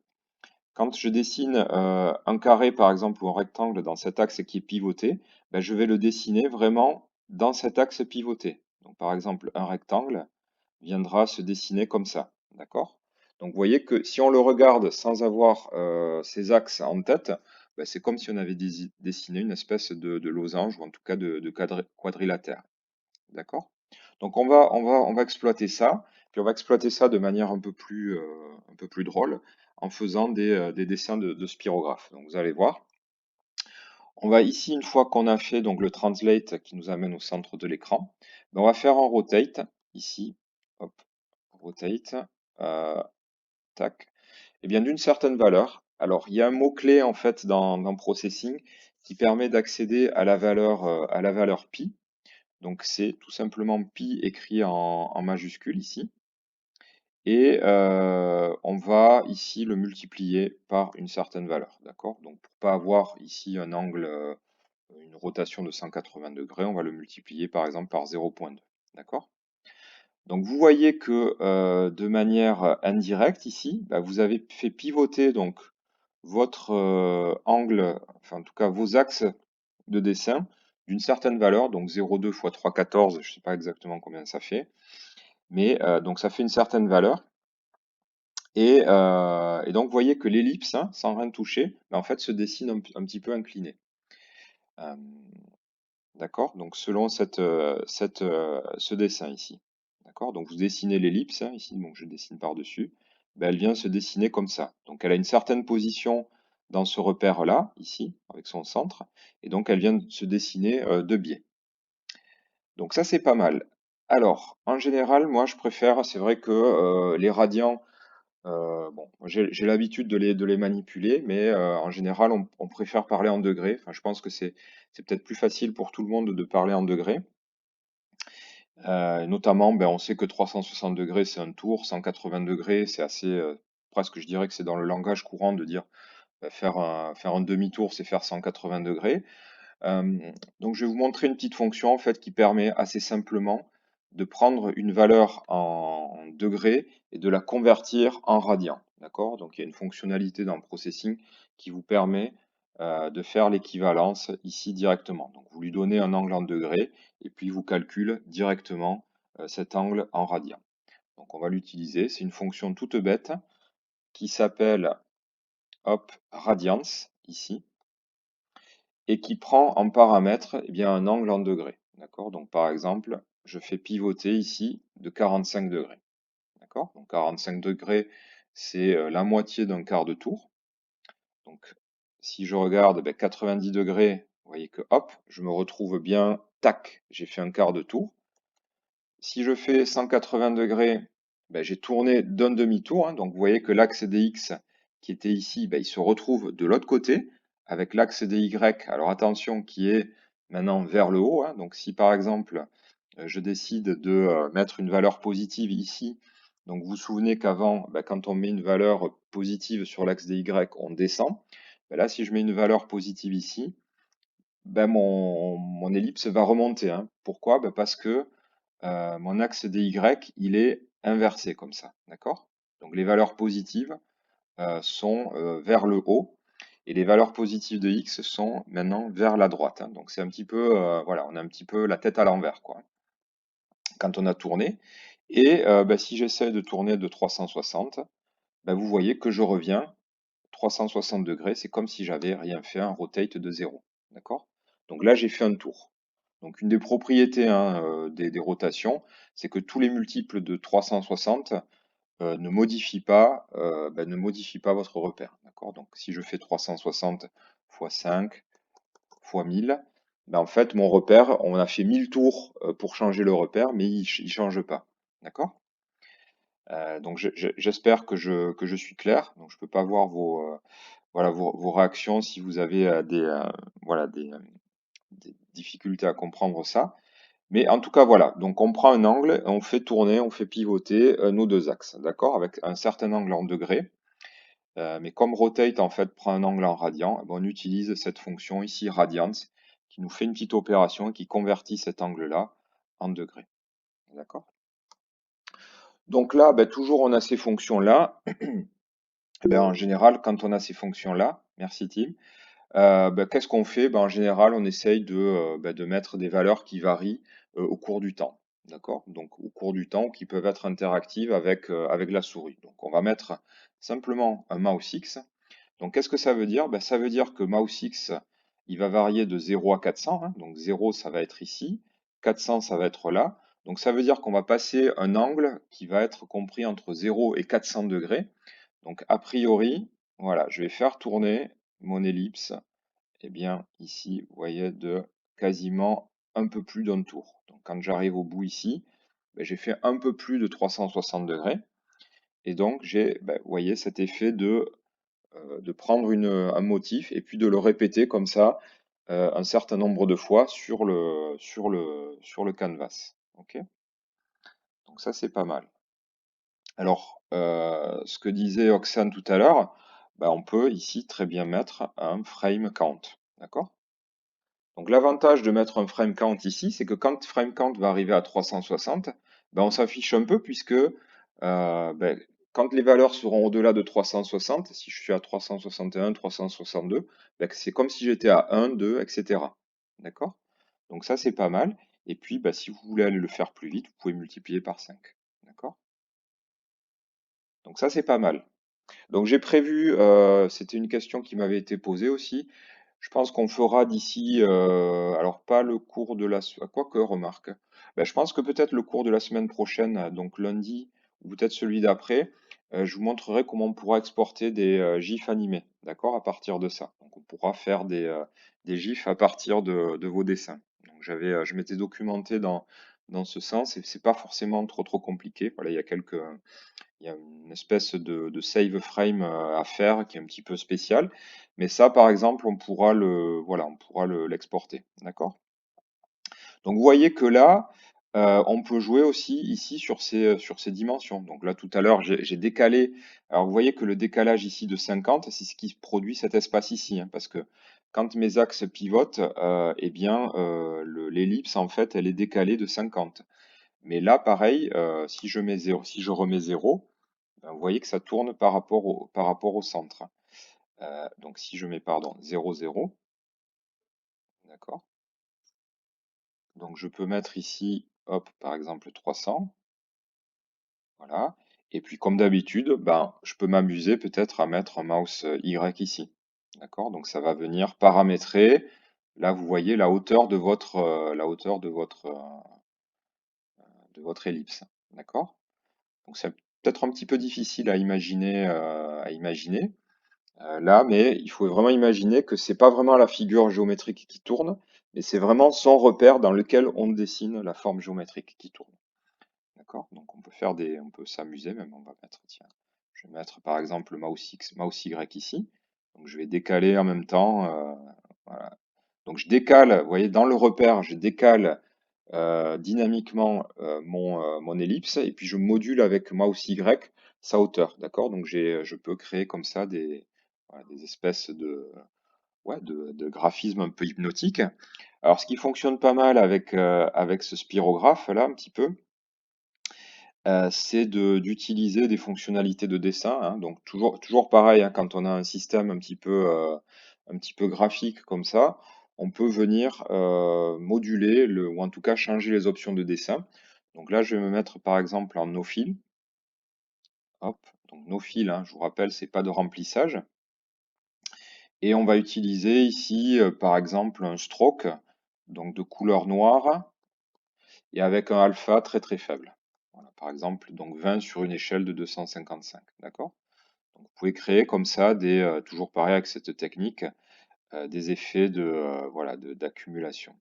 Quand je dessine un carré, par exemple, ou un rectangle dans cet axe qui est pivoté, ben, je vais le dessiner vraiment dans cet axe pivoté. Donc, par exemple, un rectangle viendra se dessiner comme ça. D'accord? Donc, vous voyez que si on le regarde sans avoir ces axes en tête, ben, c'est comme si on avait dessiné une espèce de losange, ou en tout cas de quadrilatère. D'accord? Donc on va exploiter ça, puis on va exploiter ça de manière un peu plus drôle en faisant des dessins de spirographe. Donc vous allez voir. On va ici, une fois qu'on a fait donc le translate qui nous amène au centre de l'écran, ben, on va faire un rotate ici. Hop, rotate. Tac. Et bien d'une certaine valeur. Alors il y a un mot-clé en fait dans Processing qui permet d'accéder à la valeur pi. Donc c'est tout simplement pi écrit en majuscule ici. Et on va ici le multiplier par une certaine valeur. D'accord? Donc pour ne pas avoir ici un angle, une rotation de 180 degrés, on va le multiplier par exemple par 0,2. D'accord? Donc vous voyez que de manière indirecte ici, bah, vous avez fait pivoter donc votre angle, enfin en tout cas vos axes de dessin d'une certaine valeur, donc 0,2 fois 3,14, je ne sais pas exactement combien ça fait, mais donc ça fait une certaine valeur. Et donc vous voyez que l'ellipse, hein, sans rien toucher, bah, en fait se dessine un petit peu inclinée. Euh, D'accord? Donc selon ce dessin ici. D'accord? Donc vous dessinez l'ellipse, hein, ici, donc je dessine par-dessus, ben, elle vient se dessiner comme ça. Donc elle a une certaine position dans ce repère-là, ici, avec son centre, et donc elle vient se dessiner de biais. Donc ça c'est pas mal. Alors, en général, moi je préfère, c'est vrai que les radians, bon, j'ai l'habitude de les manipuler, mais en général, on préfère parler en degrés. Enfin, je pense que c'est peut-être plus facile pour tout le monde de parler en degrés. Notamment, ben, on sait que 360 degrés, c'est un tour, 180 degrés, c'est assez, presque, je dirais que c'est dans le langage courant de dire ben, faire un demi-tour, c'est faire 180 degrés. Donc, je vais vous montrer une petite fonction en fait qui permet assez simplement de prendre une valeur en degrés et de la convertir en radians. D'accord? Donc, il y a une fonctionnalité dans le processing qui vous permet de faire l'équivalence ici directement. Donc, vous lui donnez un angle en degrés et puis vous calcule directement cet angle en radians. Donc, on va l'utiliser. C'est une fonction toute bête qui s'appelle hop, radians ici et qui prend en paramètre eh bien, un angle en degrés. D'accord? Donc par exemple, je fais pivoter ici de 45 degrés. d'accord? Donc 45 degrés, c'est la moitié d'un quart de tour. Donc si je regarde 90 degrés, vous voyez que hop, je me retrouve bien, tac, j'ai fait un quart de tour. Si je fais 180 degrés, j'ai tourné d'un demi-tour, hein. Donc vous voyez que l'axe DX qui était ici, il se retrouve de l'autre côté avec l'axe DY. Alors attention, qui est maintenant vers le haut, hein. Donc si par exemple je décide de mettre une valeur positive ici, donc vous vous souvenez qu'avant, quand on met une valeur positive sur l'axe DY, on descend. Là, si je mets une valeur positive ici, mon ellipse va remonter, hein. Pourquoi? Parce que mon axe DY, il est inversé comme ça, d'accord? Donc les valeurs positives sont vers le haut et les valeurs positives de X sont maintenant vers la droite, hein. Donc c'est un petit peu, voilà, on a un petit peu la tête à l'envers, quoi, quand on a tourné. Et si j'essaie de tourner de 360, vous voyez que je reviens 360 degrés, c'est comme si j'avais rien fait, un rotate de 0. D'accord? Donc là, j'ai fait un tour. Donc une des propriétés, hein, des rotations, c'est que tous les multiples de 360 ne modifient pas votre repère. D'accord? Donc si je fais 360 fois 5 fois 1000, en fait, mon repère, on a fait 1000 tours pour changer le repère, mais il ne change pas. D'accord? Donc j'espère que je suis clair. Donc je ne peux pas voir voilà, vos réactions si vous avez voilà, des difficultés à comprendre ça. Mais en tout cas, voilà. Donc on prend un angle, on fait tourner, on fait pivoter nos deux axes, d'accord? Avec un certain angle en degrés. Mais comme rotate, en fait, prend un angle en radian, on utilise cette fonction ici, radians, qui nous fait une petite opération et qui convertit cet angle-là en degrés. D'accord? Donc là, toujours on a ces fonctions-là. En général, quand on a ces fonctions-là, merci Tim, qu'est-ce qu'on fait? En général, on essaye de mettre des valeurs qui varient au cours du temps. D'accord? Donc au cours du temps, qui peuvent être interactives avec la souris. Donc on va mettre simplement un mouse X. Donc qu'est-ce que ça veut dire? Ça veut dire que mouse X, il va varier de 0 à 400, hein. Donc 0, ça va être ici. 400, ça va être là. Donc ça veut dire qu'on va passer un angle qui va être compris entre 0 et 400 degrés. Donc a priori, voilà, je vais faire tourner mon ellipse, et bien ici, vous voyez, de quasiment un peu plus d'un tour. Donc quand j'arrive au bout ici, j'ai fait un peu plus de 360 degrés. Et donc j'ai, vous voyez, cet effet de prendre un motif et puis de le répéter comme ça un certain nombre de fois sur le canvas. Ok? Donc ça, c'est pas mal. Alors, ce que disait Oxane tout à l'heure, on peut ici très bien mettre un frame count. D'accord? Donc l'avantage de mettre un frame count ici, c'est que quand frame count va arriver à 360, on s'affiche un peu puisque quand les valeurs seront au-delà de 360, si je suis à 361, 362, c'est comme si j'étais à 1, 2, etc. D'accord? Donc ça, c'est pas mal. Et puis, si vous voulez aller le faire plus vite, vous pouvez multiplier par 5. D'accord? Donc ça, c'est pas mal. Donc j'ai prévu, c'était une question qui m'avait été posée aussi. Je pense qu'on fera d'ici, alors pas le cours de la semaine, quoique, remarque. Je pense que peut-être le cours de la semaine prochaine, donc lundi, ou peut-être celui d'après, je vous montrerai comment on pourra exporter des GIFs animés, d'accord, à partir de ça. Donc on pourra faire des GIFs à partir de vos dessins. Donc je m'étais documenté dans ce sens et c'est pas forcément trop compliqué. Voilà, il y a une espèce de save frame à faire qui est un petit peu spécial. Mais ça, par exemple, voilà, on pourra l'exporter. D'accord? Donc vous voyez que là, on peut jouer aussi ici sur ces dimensions. Donc là, tout à l'heure, j'ai décalé. Alors vous voyez que le décalage ici de 50, c'est ce qui produit cet espace ici, hein, parce que quand mes axes pivotent, l'ellipse, en fait, elle est décalée de 50. Mais là, pareil, si je remets 0, vous voyez que ça tourne par rapport au centre. Donc si je mets, pardon, 0, 0, d'accord? Donc je peux mettre ici, hop, par exemple 300, voilà. Et puis comme d'habitude, je peux m'amuser peut-être à mettre un mouse Y ici, d'accord? Donc ça va venir paramétrer, là vous voyez la hauteur de votre ellipse, d'accord? Donc c'est un peut-être un petit peu difficile à imaginer, là, mais il faut vraiment imaginer que c'est pas vraiment la figure géométrique qui tourne, mais c'est vraiment son repère dans lequel on dessine la forme géométrique qui tourne. D'accord? Donc on peut s'amuser même. On va mettre, tiens, je vais mettre par exemple le mouse X, mouse Y ici. Donc je vais décaler en même temps. Voilà. Donc je décale, vous voyez, dans le repère, je décale dynamiquement mon ellipse et puis je module avec mouse Y sa hauteur. D'accord? Donc je peux créer comme ça voilà, des espèces ouais, de graphismes un peu hypnotiques. Alors ce qui fonctionne pas mal avec ce spirographe là, un petit peu, c'est d'utiliser des fonctionnalités de dessin, hein. Donc toujours pareil, hein, quand on a un système un petit peu graphique comme ça, on peut venir moduler ou en tout cas changer les options de dessin. Donc là, je vais me mettre par exemple en no-fill. Hop, donc no-fill, hein, je vous rappelle, c'est pas de remplissage. Et on va utiliser ici, par exemple, un stroke, donc de couleur noire, et avec un alpha très très faible. Voilà, par exemple, donc 20 sur une échelle de 255, d'accord? Donc vous pouvez créer comme ça toujours pareil avec cette technique, des effets voilà, d'accumulation.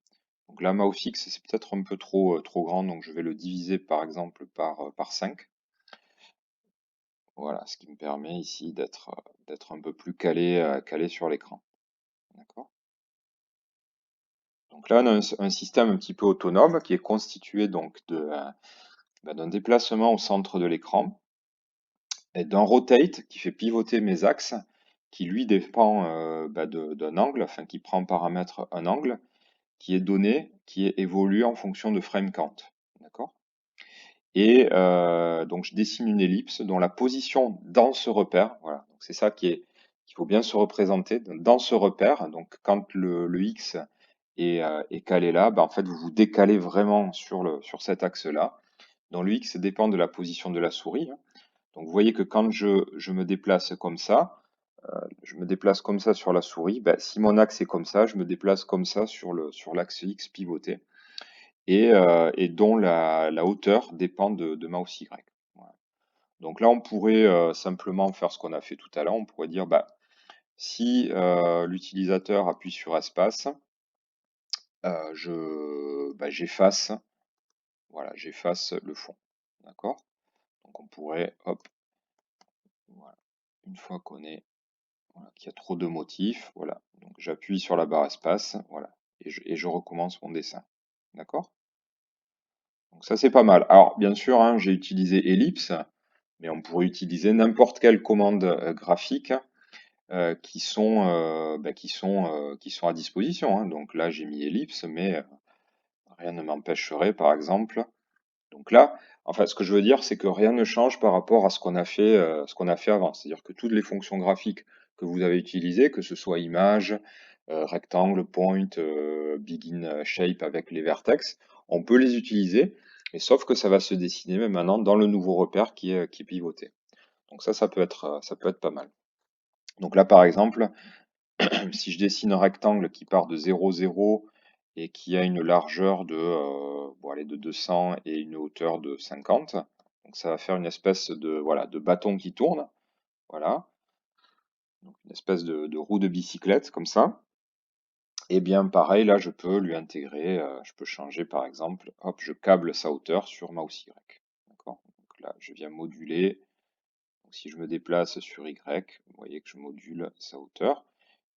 Donc là, mouse X, c'est peut-être un peu trop grand, donc je vais le diviser par exemple par 5. Voilà, ce qui me permet ici d'être un peu plus calé sur l'écran. D'accord? Donc là, on a un système un petit peu autonome qui est constitué donc d'un déplacement au centre de l'écran et d'un rotate qui fait pivoter mes axes, qui lui dépend d'un angle, enfin qui prend en paramètre un angle, qui est donné, qui est évolué en fonction de frame count. D'accord? Et donc je dessine une ellipse dont la position dans ce repère, voilà, c'est ça qu'il faut bien se représenter, dans ce repère, donc quand le X est calé là, en fait vous vous décalez vraiment sur cet axe-là, dont le X dépend de la position de la souris, hein. Donc vous voyez que quand je me déplace comme ça, sur la souris, si mon axe est comme ça, je me déplace comme ça sur l'axe X pivoté et dont la hauteur dépend de mouse Y. Voilà. Donc là, on pourrait simplement faire ce qu'on a fait tout à l'heure. On pourrait dire, si l'utilisateur appuie sur espace, j'efface, voilà, j'efface le fond. D'accord? Donc on pourrait, hop, voilà, une fois voilà, qu'il y a trop de motifs, voilà. Donc j'appuie sur la barre espace, voilà, et je recommence mon dessin. D'accord? Donc ça c'est pas mal. Alors bien sûr, hein, j'ai utilisé ellipse, mais on pourrait utiliser n'importe quelle commande graphique qui sont à disposition, hein. Donc là j'ai mis ellipse, mais rien ne m'empêcherait par exemple. Donc là, enfin ce que je veux dire, c'est que rien ne change par rapport à ce qu'on a fait avant. C'est-à-dire que toutes les fonctions graphiques que vous avez utilisées, que ce soit image, rectangle, point, begin shape avec les vertex, on peut les utiliser, mais sauf que ça va se dessiner même maintenant dans le nouveau repère qui est pivoté. Donc ça ça peut être pas mal. Donc là, par exemple, si je dessine un rectangle qui part de 0, 0 et qui a une largeur allez, de 200 et une hauteur de 50, donc ça va faire une espèce voilà, de bâton qui tourne, voilà, donc une espèce de roue de bicyclette comme ça. Et bien pareil, là je peux lui intégrer, je peux changer par exemple, hop, je câble sa hauteur sur mouse Y. D'accord? Donc là, je viens moduler. Donc, si je me déplace sur Y, vous voyez que je module sa hauteur.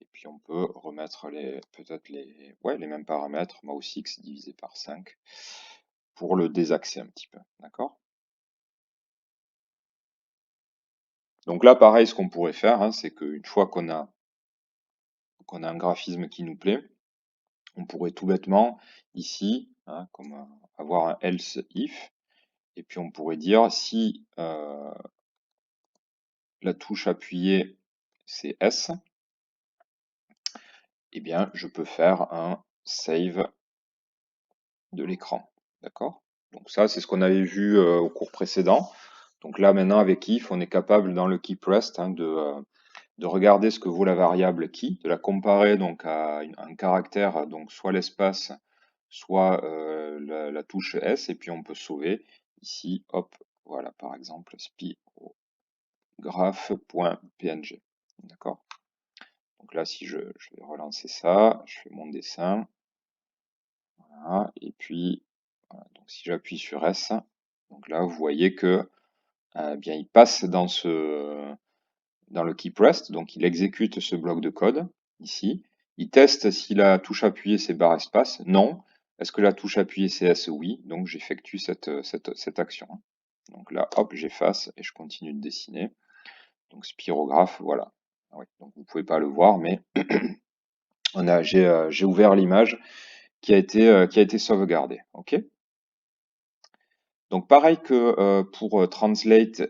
Et puis on peut remettre peut-être les mêmes paramètres, mouse X divisé par 5, pour le désaxer un petit peu. D'accord? Donc là, pareil, ce qu'on pourrait faire, hein, c'est qu'une fois qu'on a un graphisme qui nous plaît, on pourrait tout bêtement, ici, hein, comme avoir un else if, et puis on pourrait dire si la touche appuyée c'est S, eh bien je peux faire un save de l'écran. D'accord? Donc ça, c'est ce qu'on avait vu au cours précédent. Donc là, maintenant, avec if, on est capable dans le keep_rest de regarder ce que vaut la variable key, de la comparer donc à un caractère, donc soit l'espace, soit la touche S, et puis on peut sauver ici, hop, Voilà, par exemple, spirograph.png. D'accord? Donc là, si je vais relancer ça, je fais mon dessin. Voilà, et puis, voilà, donc si j'appuie sur S, donc là, vous voyez que bien, il passe dans le keep rest, donc il exécute ce bloc de code ici. Il teste si la touche appuyée c'est barre espace. Non. Est-ce que la touche appuyée c'est S? Oui. Donc j'effectue cette action. Donc là, hop, j'efface et je continue de dessiner. Donc spirographe, voilà. Ah oui, donc vous pouvez pas le voir, mais j'ai ouvert l'image qui a été sauvegardée. Ok. Donc pareil que pour translate,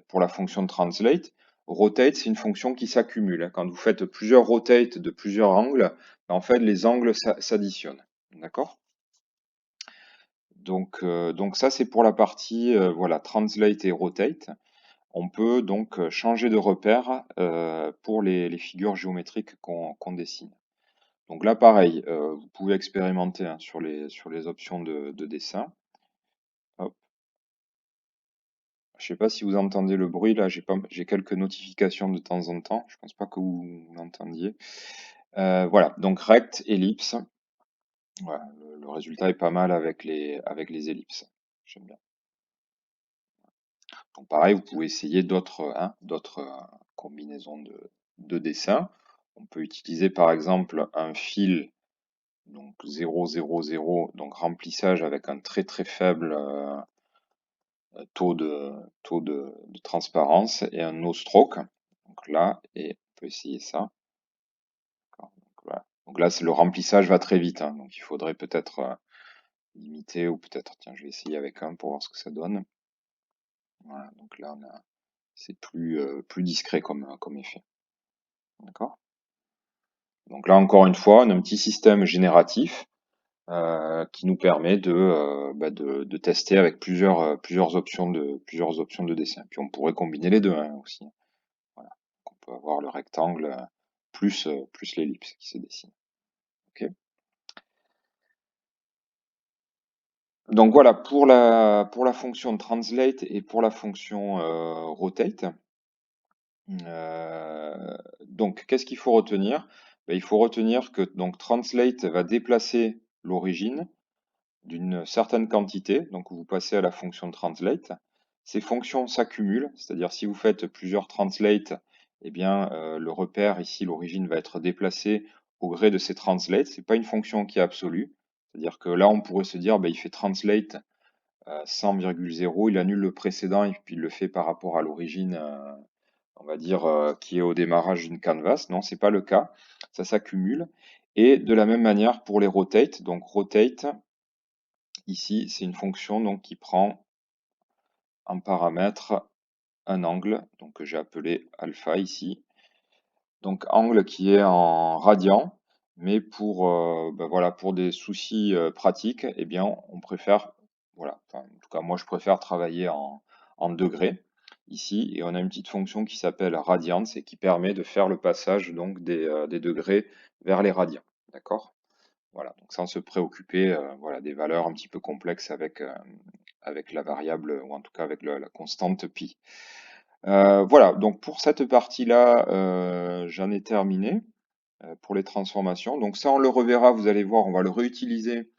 pour la fonction translate, rotate c'est une fonction qui s'accumule. Quand vous faites plusieurs rotate de plusieurs angles, en fait les angles s'additionnent. D'accord? Donc ça c'est pour la partie voilà, translate et rotate. On peut donc changer de repère pour les figures géométriques qu'on dessine. Donc là pareil, vous pouvez expérimenter hein, sur les options de dessin. Hop. Je sais pas si vous entendez le bruit, là j'ai quelques notifications de temps en temps, je pense pas que vous l'entendiez. Voilà, donc rect, ellipse, voilà, le résultat est pas mal avec les ellipses, j'aime bien. Donc pareil, vous pouvez essayer d'autres combinaisons de dessins. On peut utiliser par exemple un fil, donc 0, 0, 0, donc remplissage avec un très très faible taux de transparence et un no stroke. Donc là, et on peut essayer ça. Donc, voilà. Donc là, le remplissage va très vite, hein. Donc il faudrait peut-être limiter ou peut-être, tiens, je vais essayer avec un pour voir ce que ça donne. Voilà, donc là, c'est plus discret comme effet. D'accord? Donc là, encore une fois, on a un petit système génératif qui nous permet de tester avec plusieurs options de dessin. Puis on pourrait combiner les deux hein, aussi. Voilà. Donc on peut avoir le rectangle plus l'ellipse qui se dessine. Ok. Donc voilà pour la fonction translate et pour la fonction rotate. Donc qu'est-ce qu'il faut retenir? Ben, il faut retenir que donc translate va déplacer l'origine d'une certaine quantité, donc vous passez à la fonction translate. Ces fonctions s'accumulent, c'est-à-dire si vous faites plusieurs translate, eh bien le repère ici, l'origine va être déplacée au gré de ces translates. C'est pas une fonction qui est absolue, c'est-à-dire que là on pourrait se dire, ben, il fait translate 100,0, il annule le précédent et puis il le fait par rapport à l'origine, on va dire qui est au démarrage d'une canvas. Non, c'est pas le cas, ça s'accumule. Et de la même manière pour les rotate, donc rotate ici, c'est une fonction donc, qui prend en paramètre un angle, donc que j'ai appelé alpha ici. Donc angle qui est en radian, mais voilà, pour des soucis pratiques, eh bien, on préfère, voilà, en tout cas moi je préfère travailler en degrés ici, et on a une petite fonction qui s'appelle radians et qui permet de faire le passage donc des degrés vers les radians, d'accord? Voilà, donc sans se préoccuper voilà, des valeurs un petit peu complexes avec la variable, ou en tout cas avec la constante pi. Voilà, donc pour cette partie-là, j'en ai terminé pour les transformations. Donc ça, on le reverra, vous allez voir, on va le réutiliser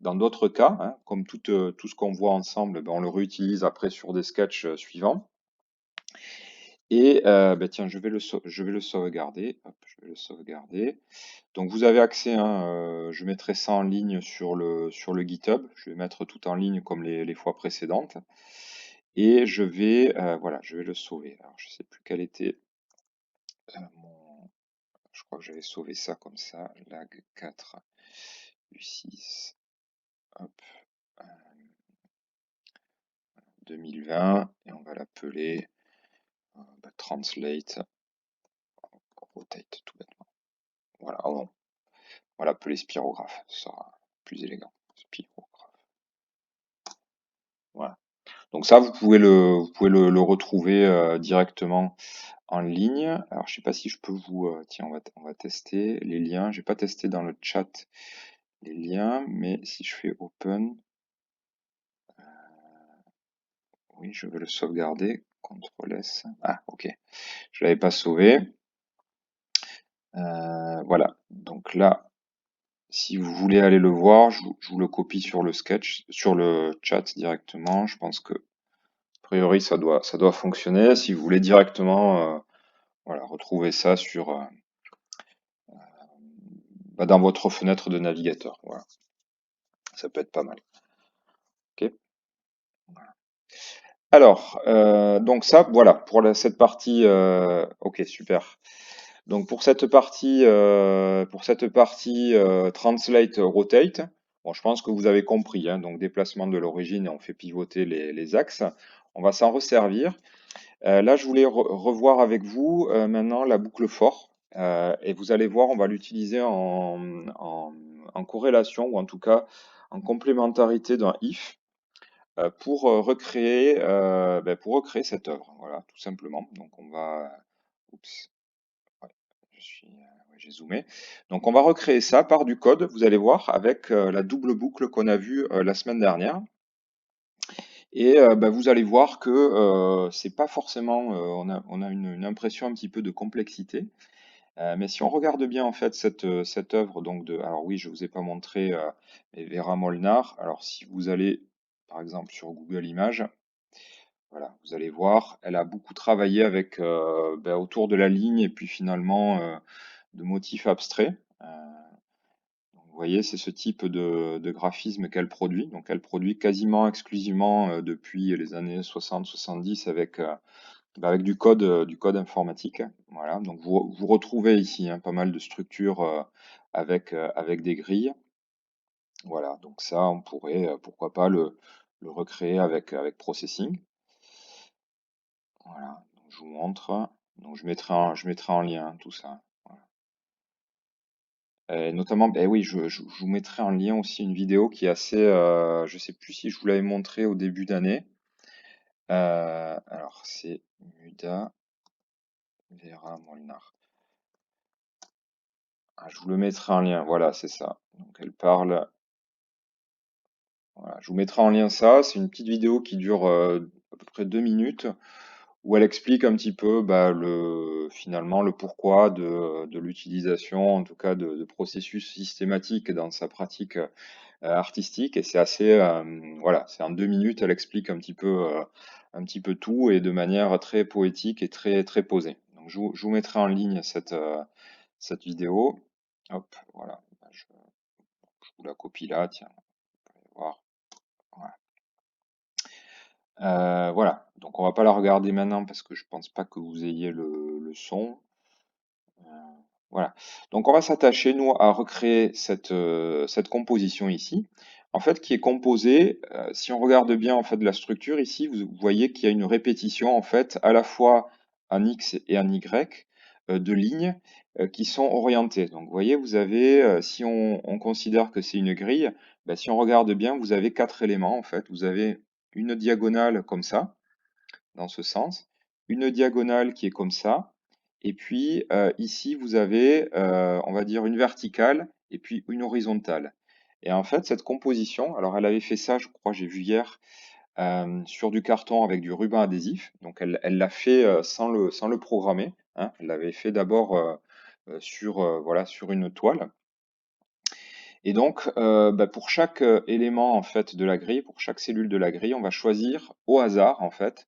dans d'autres cas, hein, comme tout ce qu'on voit ensemble, ben, on le réutilise après sur des sketchs suivants. Et ben tiens, je vais le sauvegarder. Hop, je vais le sauvegarder. Donc vous avez accès, hein, je mettrai ça en ligne sur le GitHub. Je vais mettre tout en ligne comme les fois précédentes. Et voilà, je vais le sauver. Alors je sais plus quel était je crois que j'avais sauvé ça comme ça. Lag 4 U6. Hop. 2020. Et on va l'appeler translate rotate tout bêtement. Voilà, on va l'appeler spirographe. Ce sera plus élégant. Spirographe. Voilà. Donc ça, vous pouvez le retrouver directement en ligne. Alors, je sais pas si je peux vous... tiens, on va tester les liens. J'ai pas testé dans le chat les liens, mais si je fais open... oui, je vais le sauvegarder. CTRL S. Ah, ok. Je l'avais pas sauvé. Voilà. Donc là, si vous voulez aller le voir, je vous le copie sur le sketch, sur le chat directement. Je pense que, a priori, ça doit fonctionner. Si vous voulez directement, voilà, retrouver ça sur, dans votre fenêtre de navigateur. Voilà. Ça peut être pas mal. Ok. Alors, donc ça, voilà, pour cette partie, ok, super. Donc pour cette partie translate rotate, bon, je pense que vous avez compris, hein, donc déplacement de l'origine et on fait pivoter les axes. On va s'en resservir. Là, je voulais revoir avec vous maintenant la boucle for. Et vous allez voir, on va l'utiliser en corrélation ou en tout cas en complémentarité d'un if pour recréer cette œuvre. Voilà, tout simplement. Donc on va, oups, ouais, ouais, j'ai zoomé. Donc on va recréer ça par du code. Vous allez voir avec la double boucle qu'on a vue la semaine dernière. Et vous allez voir que c'est pas forcément, on a une impression un petit peu de complexité. Mais si on regarde bien en fait cette œuvre donc alors oui, je vous ai pas montré Vera Molnar. Alors si vous allez par exemple sur Google Images, voilà, vous allez voir, elle a beaucoup travaillé avec autour de la ligne et puis finalement de motifs abstraits. Donc, vous voyez, c'est ce type de graphisme qu'elle produit. Donc elle produit quasiment exclusivement depuis les années 60-70 avec du code informatique. Voilà, donc vous retrouvez ici hein, pas mal de structures avec des grilles. Voilà, donc ça, on pourrait, pourquoi pas, le recréer avec Processing. Voilà, donc je vous montre. Donc je mettrai en lien tout ça. Voilà. Et notamment, ben oui, je vous mettrai en lien aussi une vidéo qui est assez, je sais plus si je vous l'avais montré au début d'année. Alors c'est Muda Vera Molnar. Ah, je vous le mettrai en lien, voilà, c'est ça. Donc elle parle, voilà, je vous mettrai en lien ça. C'est une petite vidéo qui dure à peu près 2 minutes où elle explique un petit peu finalement le pourquoi de l'utilisation, en tout cas de processus systématiques dans sa pratique artistique. Et c'est assez, voilà, c'est en 2 minutes, elle explique un petit peu tout et de manière très poétique et très, très posée. Donc je vous mettrai en ligne cette vidéo. Hop, voilà, je vous la copie là, tiens, vous allez voir. Voilà. Voilà, donc on va pas la regarder maintenant parce que je pense pas que vous ayez le son. Voilà, donc on va s'attacher, nous, à recréer cette composition ici, en fait, qui est composée, si on regarde bien, en fait, la structure ici, vous voyez qu'il y a une répétition, en fait, à la fois en X et en Y, de lignes qui sont orientées. Donc, vous voyez, vous avez, si on considère que c'est une grille, si on regarde bien, vous avez 4 éléments, en fait. Vous avez une diagonale comme ça, dans ce sens, une diagonale qui est comme ça, et puis ici vous avez, on va dire, une verticale et puis une horizontale. Et en fait, cette composition, alors elle avait fait ça, je crois, j'ai vu hier, sur du carton avec du ruban adhésif. Donc elle l'a fait sans le programmer. Hein. Elle l'avait fait d'abord voilà, sur une toile. Et donc, pour chaque élément en fait de la grille, pour chaque cellule de la grille, on va choisir au hasard en fait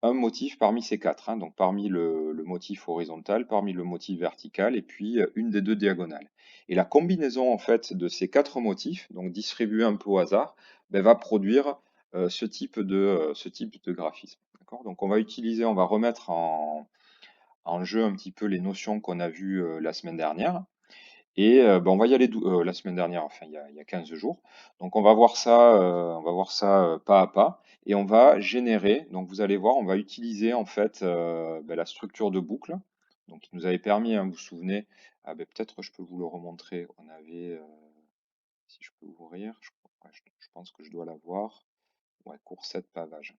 un motif parmi ces quatre, hein, donc parmi le motif horizontal, parmi le motif vertical et puis une des deux diagonales. Et la combinaison en fait de ces quatre motifs, donc distribués un peu au hasard, va produire ce type de graphisme. Donc on va remettre en jeu un petit peu les notions qu'on a vues la semaine dernière. Et on va y aller la semaine dernière, enfin il y a 15 jours. Donc on va voir ça pas à pas et on va générer. Donc vous allez voir, on va utiliser en fait la structure de boucle. Donc qui nous avait permis, hein, vous vous souvenez, peut-être je peux vous le remontrer. On avait, si je peux ouvrir, ouais, je pense que je dois l'avoir. Ouais, cours 7 pavage.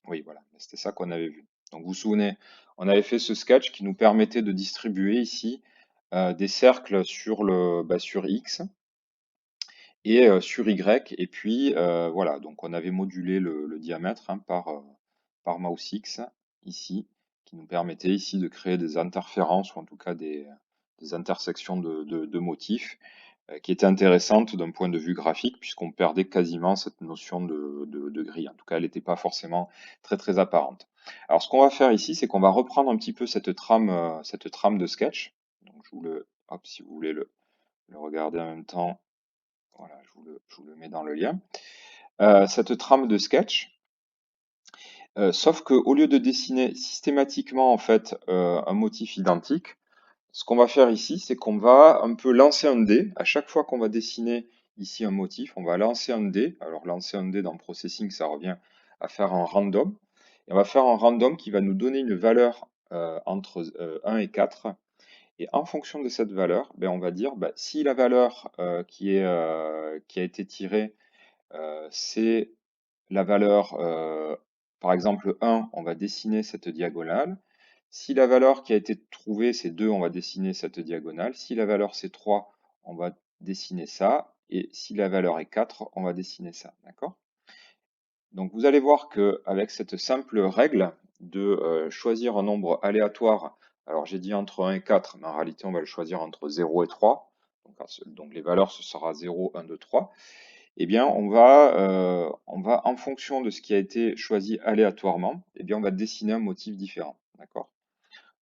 Oui, voilà, c'était ça qu'on avait vu. Donc vous vous souvenez, on avait fait ce sketch qui nous permettait de distribuer ici des cercles sur X et sur Y. Et puis voilà, donc on avait modulé le diamètre hein, par mouse X, ici, qui nous permettait ici de créer des interférences, ou en tout cas des intersections de motifs, qui étaient intéressantes d'un point de vue graphique, puisqu'on perdait quasiment cette notion de grille. En tout cas, elle n'était pas forcément très apparente. Alors, ce qu'on va faire ici, c'est qu'on va reprendre un petit peu cette trame de sketch. Donc, hop, si vous voulez le regarder en même temps, voilà, je vous le mets dans le lien. Cette trame de sketch, sauf qu'au lieu de dessiner systématiquement en fait un motif identique, ce qu'on va faire ici, c'est qu'on va un peu lancer un dé. À chaque fois qu'on va dessiner ici un motif, on va lancer un dé. Alors lancer un dé dans Processing, ça revient à faire un random. Et on va faire un random qui va nous donner une valeur entre 1 et 4. Et en fonction de cette valeur, ben, on va dire si la valeur qui a été tirée, c'est la valeur, par exemple 1, on va dessiner cette diagonale. Si la valeur qui a été trouvée, c'est 2, on va dessiner cette diagonale. Si la valeur c'est 3, on va dessiner ça. Et si la valeur est 4, on va dessiner ça. D'accord? Donc vous allez voir qu'avec cette simple règle de choisir un nombre aléatoire, alors j'ai dit entre 1 et 4, mais en réalité on va le choisir entre 0 et 3. Donc les valeurs ce sera 0, 1, 2, 3. Eh bien, on va, en fonction de ce qui a été choisi aléatoirement, eh bien, on va dessiner un motif différent. D'accord?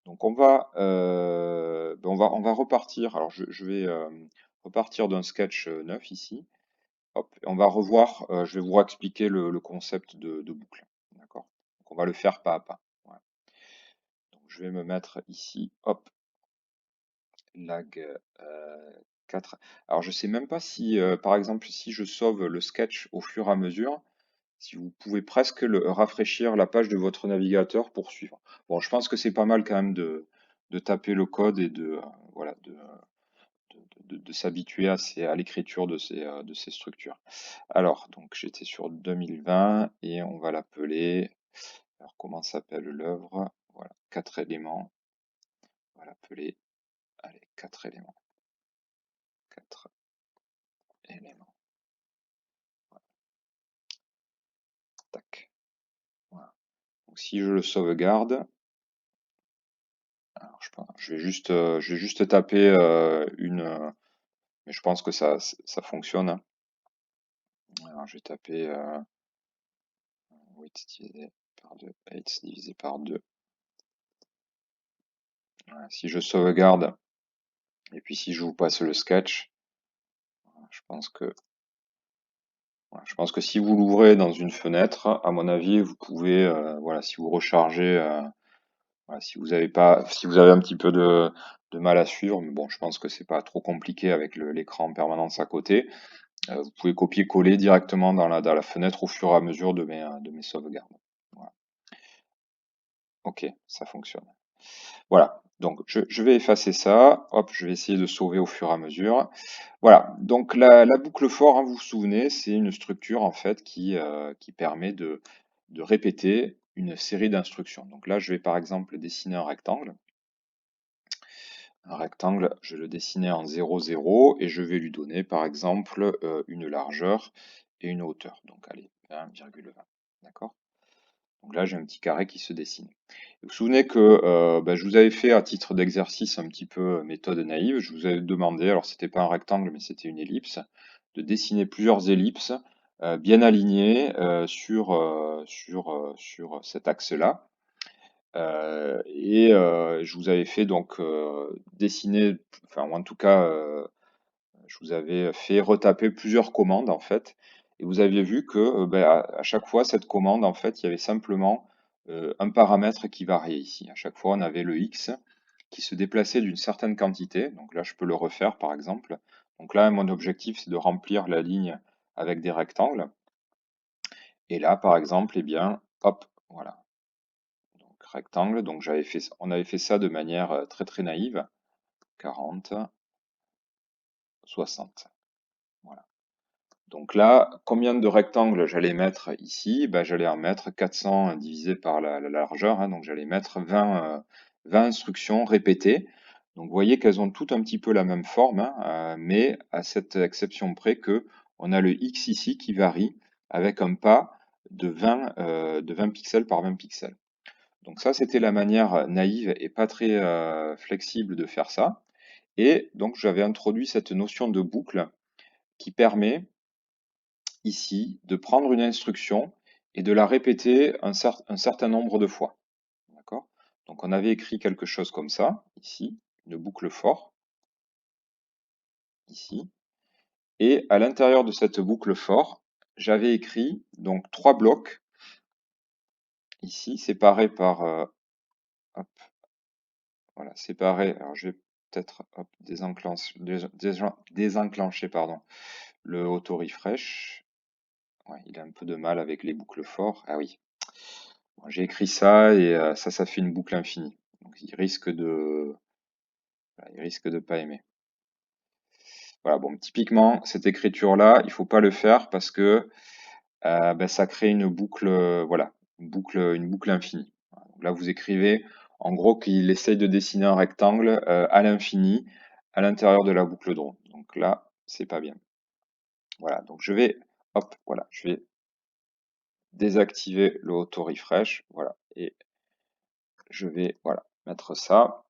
Donc, on va repartir. Alors, je vais repartir d'un sketch neuf ici. Hop, et on va revoir. Je vais vous expliquer le concept de boucle. D'accord? Donc, on va le faire pas à pas. Voilà. Donc, je vais me mettre ici. Hop, lag 4. Alors, je sais même pas si, par exemple, si je sauve le sketch au fur et à mesure, si vous pouvez presque rafraîchir la page de votre navigateur pour suivre. Bon, je pense que c'est pas mal quand même de taper le code et voilà, de s'habituer à l'écriture de ces structures. Alors, donc j'étais sur 2020 et on va l'appeler. Alors, comment s'appelle l'œuvre? Voilà, 4 éléments. On va l'appeler, allez, 4 éléments. 4 éléments. Voilà. Tac. Voilà. Donc, si je le sauvegarde, alors, je vais juste taper mais je pense que ça fonctionne, hein. Alors, je vais taper 8 divisé par 2, 8 divisé par 2. Voilà, si je sauvegarde, et puis si je vous passe le sketch, je pense que, voilà, je pense que si vous l'ouvrez dans une fenêtre, à mon avis, vous pouvez, voilà, si vous rechargez, voilà, si vous avez un petit peu de mal à suivre, mais bon, je pense que c'est pas trop compliqué avec l'écran en permanence à côté. Vous pouvez copier-coller directement dans la fenêtre au fur et à mesure de mes sauvegardes. Voilà. Ok, ça fonctionne. Voilà, donc je vais effacer ça. Hop, je vais essayer de sauver au fur et à mesure. Voilà, donc la boucle for, hein, vous vous souvenez, c'est une structure en fait qui permet de répéter une série d'instructions. Donc là, je vais par exemple dessiner un rectangle. Un rectangle, je vais le dessiner en 0, 0 et je vais lui donner par exemple une largeur et une hauteur. Donc allez, 1,20. D'accord? Donc là, j'ai un petit carré qui se dessine. Vous vous souvenez que je vous avais fait à titre d'exercice un petit peu méthode naïve. Je vous avais demandé, alors c'était pas un rectangle, mais c'était une ellipse, de dessiner plusieurs ellipses bien alignées sur cet axe-là. Je vous avais fait donc dessiner, enfin ou en tout cas, je vous avais fait retaper plusieurs commandes en fait, et vous aviez vu que à chaque fois cette commande en fait, il y avait simplement un paramètre qui variait ici. À chaque fois, on avait le x qui se déplaçait d'une certaine quantité. Donc là, je peux le refaire par exemple. Donc là, mon objectif, c'est de remplir la ligne avec des rectangles. Et là, par exemple, eh bien, hop, voilà. Donc rectangle. Donc on avait fait ça de manière très naïve. 40, 60. Voilà. Donc là, combien de rectangles j'allais mettre ici? J'allais en mettre 400 divisé par la largeur, hein, donc j'allais mettre 20 instructions répétées. Donc vous voyez qu'elles ont toutes un petit peu la même forme, hein, mais à cette exception près que on a le X ici qui varie avec un pas de 20 pixels par 20 pixels. Donc ça, c'était la manière naïve et pas très flexible de faire ça. Et donc j'avais introduit cette notion de boucle qui permet ici de prendre une instruction et de la répéter un certain nombre de fois. D'accord? Donc on avait écrit quelque chose comme ça, ici, une boucle for, ici. Et à l'intérieur de cette boucle for, j'avais écrit donc 3 blocs, ici, séparés par... hop, voilà, séparés. Alors je vais peut-être désenclencher pardon, le auto-refresh. Ouais, il a un peu de mal avec les boucles for. Ah oui. Bon, j'ai écrit ça et ça fait une boucle infinie. Donc il risque de pas aimer. Voilà, bon, typiquement, cette écriture-là, il faut pas le faire parce que ben, ça crée une boucle, voilà, une boucle infinie. Voilà, donc là, vous écrivez en gros qu'il essaye de dessiner un rectangle à l'infini à l'intérieur de la boucle drone. Donc là, c'est pas bien. Voilà, donc je vais, hop, voilà, je vais désactiver le auto-refresh, voilà, et je vais, voilà, mettre ça.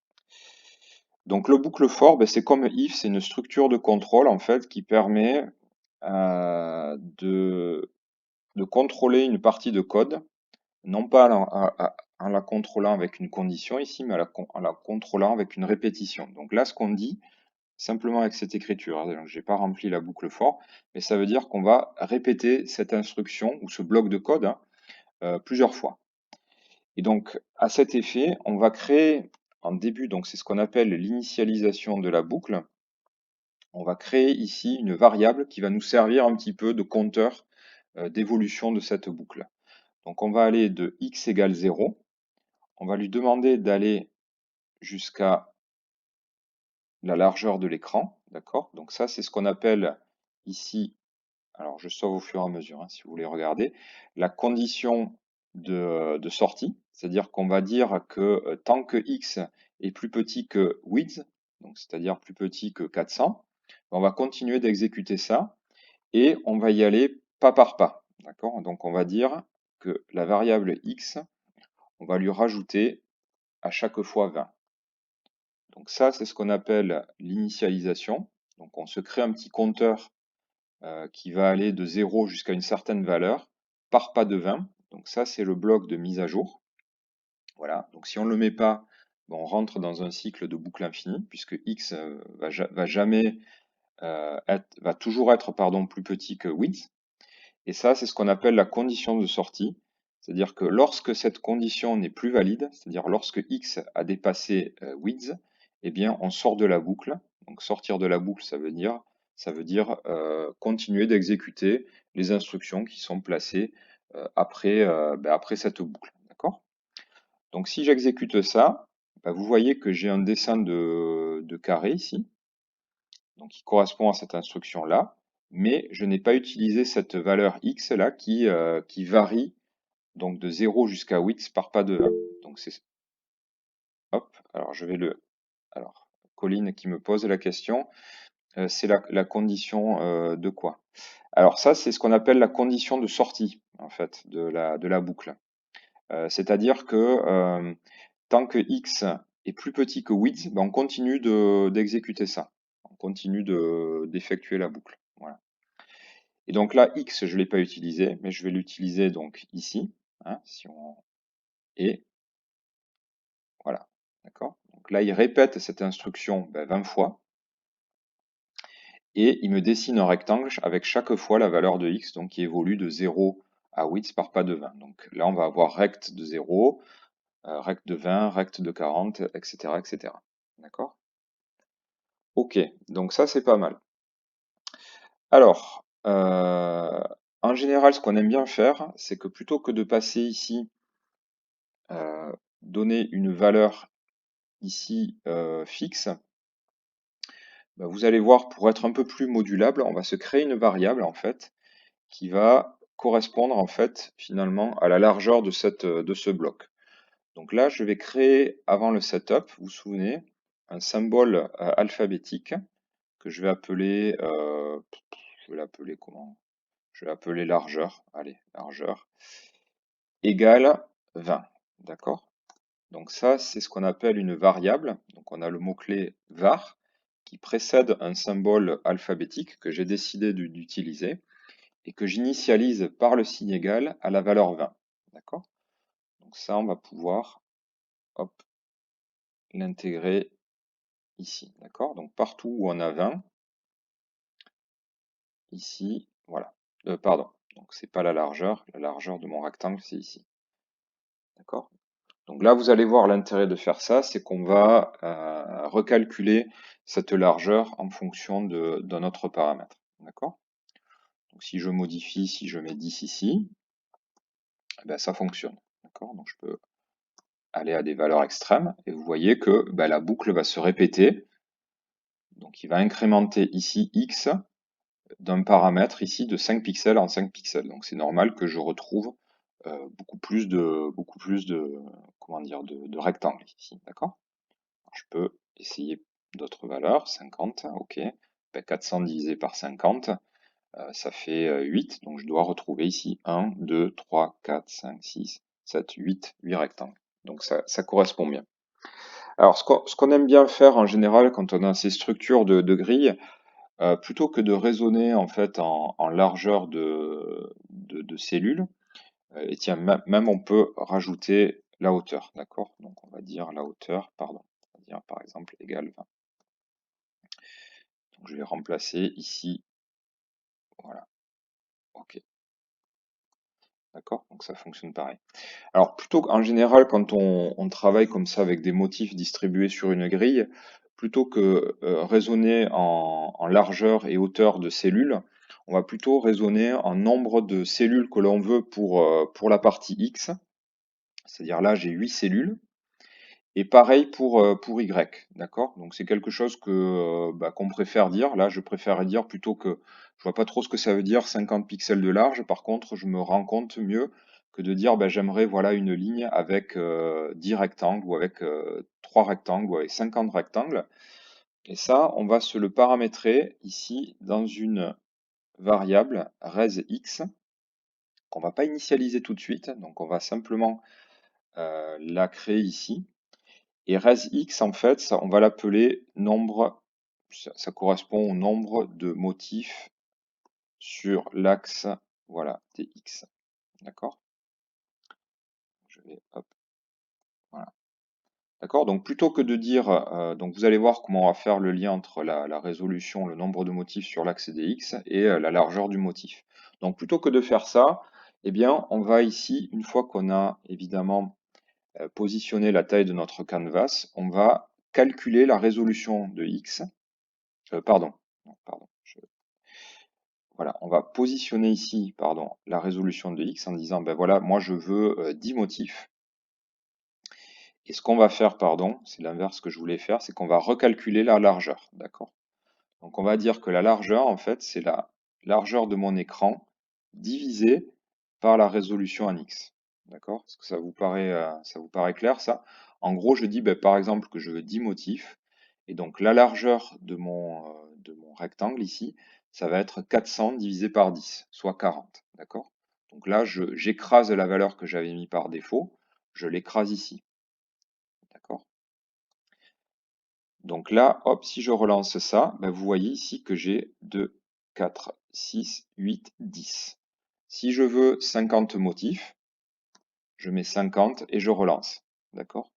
Donc le boucle for, ben, c'est comme if, c'est une structure de contrôle en fait qui permet de contrôler une partie de code, non pas en la contrôlant avec une condition ici, mais en la contrôlant avec une répétition. Donc là, ce qu'on dit, simplement avec cette écriture, hein, je n'ai pas rempli la boucle for, mais ça veut dire qu'on va répéter cette instruction ou ce bloc de code plusieurs fois. Et donc, à cet effet, on va créer en début, donc c'est ce qu'on appelle l'initialisation de la boucle. On va créer ici une variable qui va nous servir un petit peu de compteur d'évolution de cette boucle. Donc on va aller de x égale 0, on va lui demander d'aller jusqu'à la largeur de l'écran, d'accord? Donc ça c'est ce qu'on appelle ici, alors je sauve au fur et à mesure hein, si vous voulez regarder, la condition de sortie, c'est-à-dire qu'on va dire que tant que x est plus petit que width, donc c'est-à-dire plus petit que 400, on va continuer d'exécuter ça et on va y aller pas par pas, d'accord? Donc on va dire que la variable x, on va lui rajouter à chaque fois 20. Donc ça, c'est ce qu'on appelle l'initialisation. Donc on se crée un petit compteur qui va aller de 0 jusqu'à une certaine valeur par pas de 20. Donc ça, c'est le bloc de mise à jour. Voilà. Donc si on ne le met pas, on rentre dans un cycle de boucle infinie puisque x va toujours être plus petit que width. Et ça, c'est ce qu'on appelle la condition de sortie. C'est-à-dire que lorsque cette condition n'est plus valide, c'est-à-dire lorsque x a dépassé width, eh bien, on sort de la boucle. Donc sortir de la boucle, ça veut dire continuer d'exécuter les instructions qui sont placées après cette boucle. D'accord? Donc si j'exécute ça, vous voyez que j'ai un dessin de carré ici, donc qui correspond à cette instruction-là, mais je n'ai pas utilisé cette valeur x là qui varie donc de 0 jusqu'à 8 par pas de 1. Donc c'est hop, alors je vais alors Colline qui me pose la question, c'est la condition de quoi? Alors ça c'est ce qu'on appelle la condition de sortie en fait de la boucle. C'est-à-dire que tant que x est plus petit que width, on continue d'exécuter ça. On continue d'effectuer la boucle. Voilà. Et donc là, x, je ne l'ai pas utilisé, mais je vais l'utiliser donc ici. Hein, et voilà. D'accord. Donc là, il répète cette instruction 20 fois. Et il me dessine un rectangle avec chaque fois la valeur de x, donc qui évolue de 0 à 8 par pas de 20. Donc là, on va avoir rect de 0, rect de 20, rect de 40, etc. etc. D'accord? Ok, donc ça, c'est pas mal. Alors, en général, ce qu'on aime bien faire, c'est que plutôt que de passer ici, donner une valeur ici fixe, vous allez voir, pour être un peu plus modulable, on va se créer une variable en fait qui va correspondre en fait finalement à la largeur de ce bloc. Donc là, je vais créer avant le setup, vous vous souvenez, un symbole alphabétique que je vais appeler, je vais l'appeler comment? je vais appeler largeur, allez, largeur, égale 20, d'accord? Donc ça, c'est ce qu'on appelle une variable. Donc on a le mot-clé var qui précède un symbole alphabétique que j'ai décidé d'utiliser et que j'initialise par le signe égal à la valeur 20. D'accord? Donc ça, on va pouvoir hop, l'intégrer ici. D'accord? Donc partout où on a 20, ici, voilà. Pardon, donc c'est pas la largeur de mon rectangle, c'est ici. D'accord? Donc là, vous allez voir l'intérêt de faire ça, c'est qu'on va recalculer cette largeur en fonction d'un autre paramètre. D'accord? Donc si je modifie, si je mets 10 ici, eh ben, ça fonctionne. D'accord? Donc je peux aller à des valeurs extrêmes et vous voyez que ben, la boucle va se répéter. Donc il va incrémenter ici x d'un paramètre ici de 5 pixels en 5 pixels. Donc c'est normal que je retrouve beaucoup plus de comment dire de rectangles ici. D'accord? Je peux essayer d'autres valeurs, 50, ok. Ben, 400 divisé par 50, ça fait 8, donc je dois retrouver ici 1, 2, 3, 4, 5, 6, 7, 8 rectangles. Donc ça correspond bien. Alors ce qu'on aime bien faire en général quand on a ces structures de grilles, plutôt que de raisonner en fait en largeur de cellules, et tiens, même on peut rajouter la hauteur, d'accord? Donc on va dire la hauteur, pardon, on va dire par exemple égale 20. Donc je vais remplacer ici, voilà, ok, d'accord? Donc ça fonctionne pareil. Alors plutôt qu'en général, quand on travaille comme ça avec des motifs distribués sur une grille, plutôt que raisonner en largeur et hauteur de cellules, on va plutôt raisonner en nombre de cellules que l'on veut pour la partie X. C'est-à-dire là, j'ai 8 cellules. Et pareil pour Y, d'accord? Donc c'est quelque chose qu'on préfère dire. Là, je préfère dire plutôt que je vois pas trop ce que ça veut dire 50 pixels de large. Par contre, je me rends compte mieux que de dire j'aimerais voilà une ligne avec 10 rectangles ou avec 3 rectangles ou avec 50 rectangles. Et ça, on va se le paramétrer ici dans une variable resX qu'on va pas initialiser tout de suite. Donc on va simplement la créer ici. Et resX, en fait, ça, on va l'appeler nombre, ça correspond au nombre de motifs sur l'axe, voilà, TX. D'accord? Je vais, hop, voilà. D'accord? Donc plutôt que de dire, donc vous allez voir comment on va faire le lien entre la résolution, le nombre de motifs sur l'axe DX et la largeur du motif. Donc plutôt que de faire ça, eh bien, on va ici, une fois qu'on a évidemment positionné la taille de notre canvas, on va calculer la résolution de X. Pardon, voilà, on va positionner ici, pardon, la résolution de X en disant, ben voilà, moi je veux 10 motifs. Et ce qu'on va faire, pardon, c'est l'inverse que je voulais faire, c'est qu'on va recalculer la largeur, d'accord? Donc on va dire que la largeur, en fait, c'est la largeur de mon écran divisée par la résolution en X. D'accord? Est-ce que ça vous paraît clair, ça? En gros, je dis, ben, par exemple, que je veux 10 motifs. Et donc la largeur de mon rectangle ici, ça va être 400 divisé par 10, soit 40. D'accord? Donc là, j'écrase la valeur que j'avais mis par défaut, je l'écrase ici. D'accord? Donc là, hop, si je relance ça, ben vous voyez ici que j'ai 2, 4, 6, 8, 10. Si je veux 50 motifs, je mets 50 et je relance. D'accord?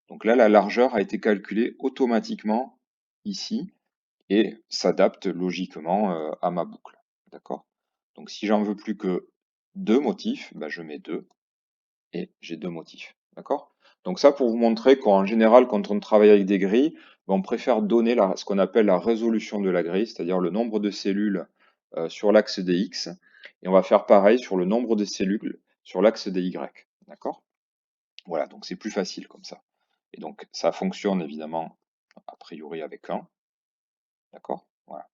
Donc là, la largeur a été calculée automatiquement ici et s'adapte logiquement à ma boucle. D'accord? Donc si j'en veux plus que 2 motifs, ben je mets 2 et j'ai 2 motifs. D'accord? Donc ça pour vous montrer qu'en général, quand on travaille avec des grilles, on préfère donner ce qu'on appelle la résolution de la grille, c'est-à-dire le nombre de cellules sur l'axe des X, et on va faire pareil sur le nombre de cellules sur l'axe des Y. D'accord? Voilà, donc c'est plus facile comme ça. Et donc ça fonctionne évidemment a priori avec 1. D'accord? Voilà.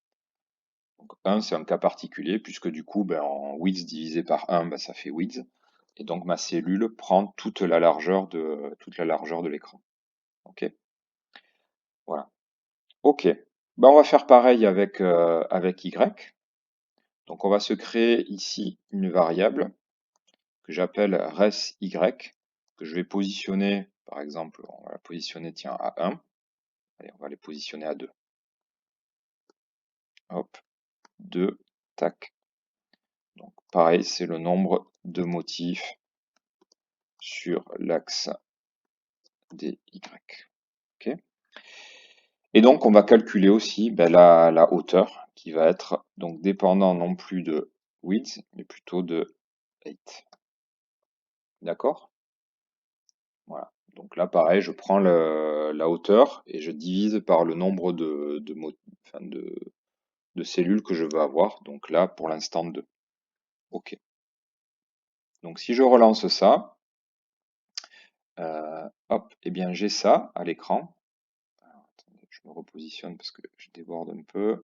Donc 1, c'est un cas particulier, puisque du coup, en width divisé par 1, ça fait width. Et donc ma cellule prend toute la largeur de l'écran. Ok? Voilà. Ok. On va faire pareil avec Y. Donc on va se créer ici une variable que j'appelle res y, que je vais positionner, par exemple, on va la positionner tiens, à 1. Allez, on va les positionner à 2. Hop, 2, tac. Donc pareil, c'est le nombre de motifs sur l'axe des Y. Okay. Et donc on va calculer aussi la hauteur qui va être donc dépendant non plus de width, mais plutôt de height. D'accord? Voilà. Donc là, pareil, je prends la hauteur et je divise par le nombre de cellules que je veux avoir. Donc là, pour l'instant, 2. OK. Donc si je relance ça, hop, eh bien j'ai ça à l'écran. Je me repositionne parce que je déborde un peu.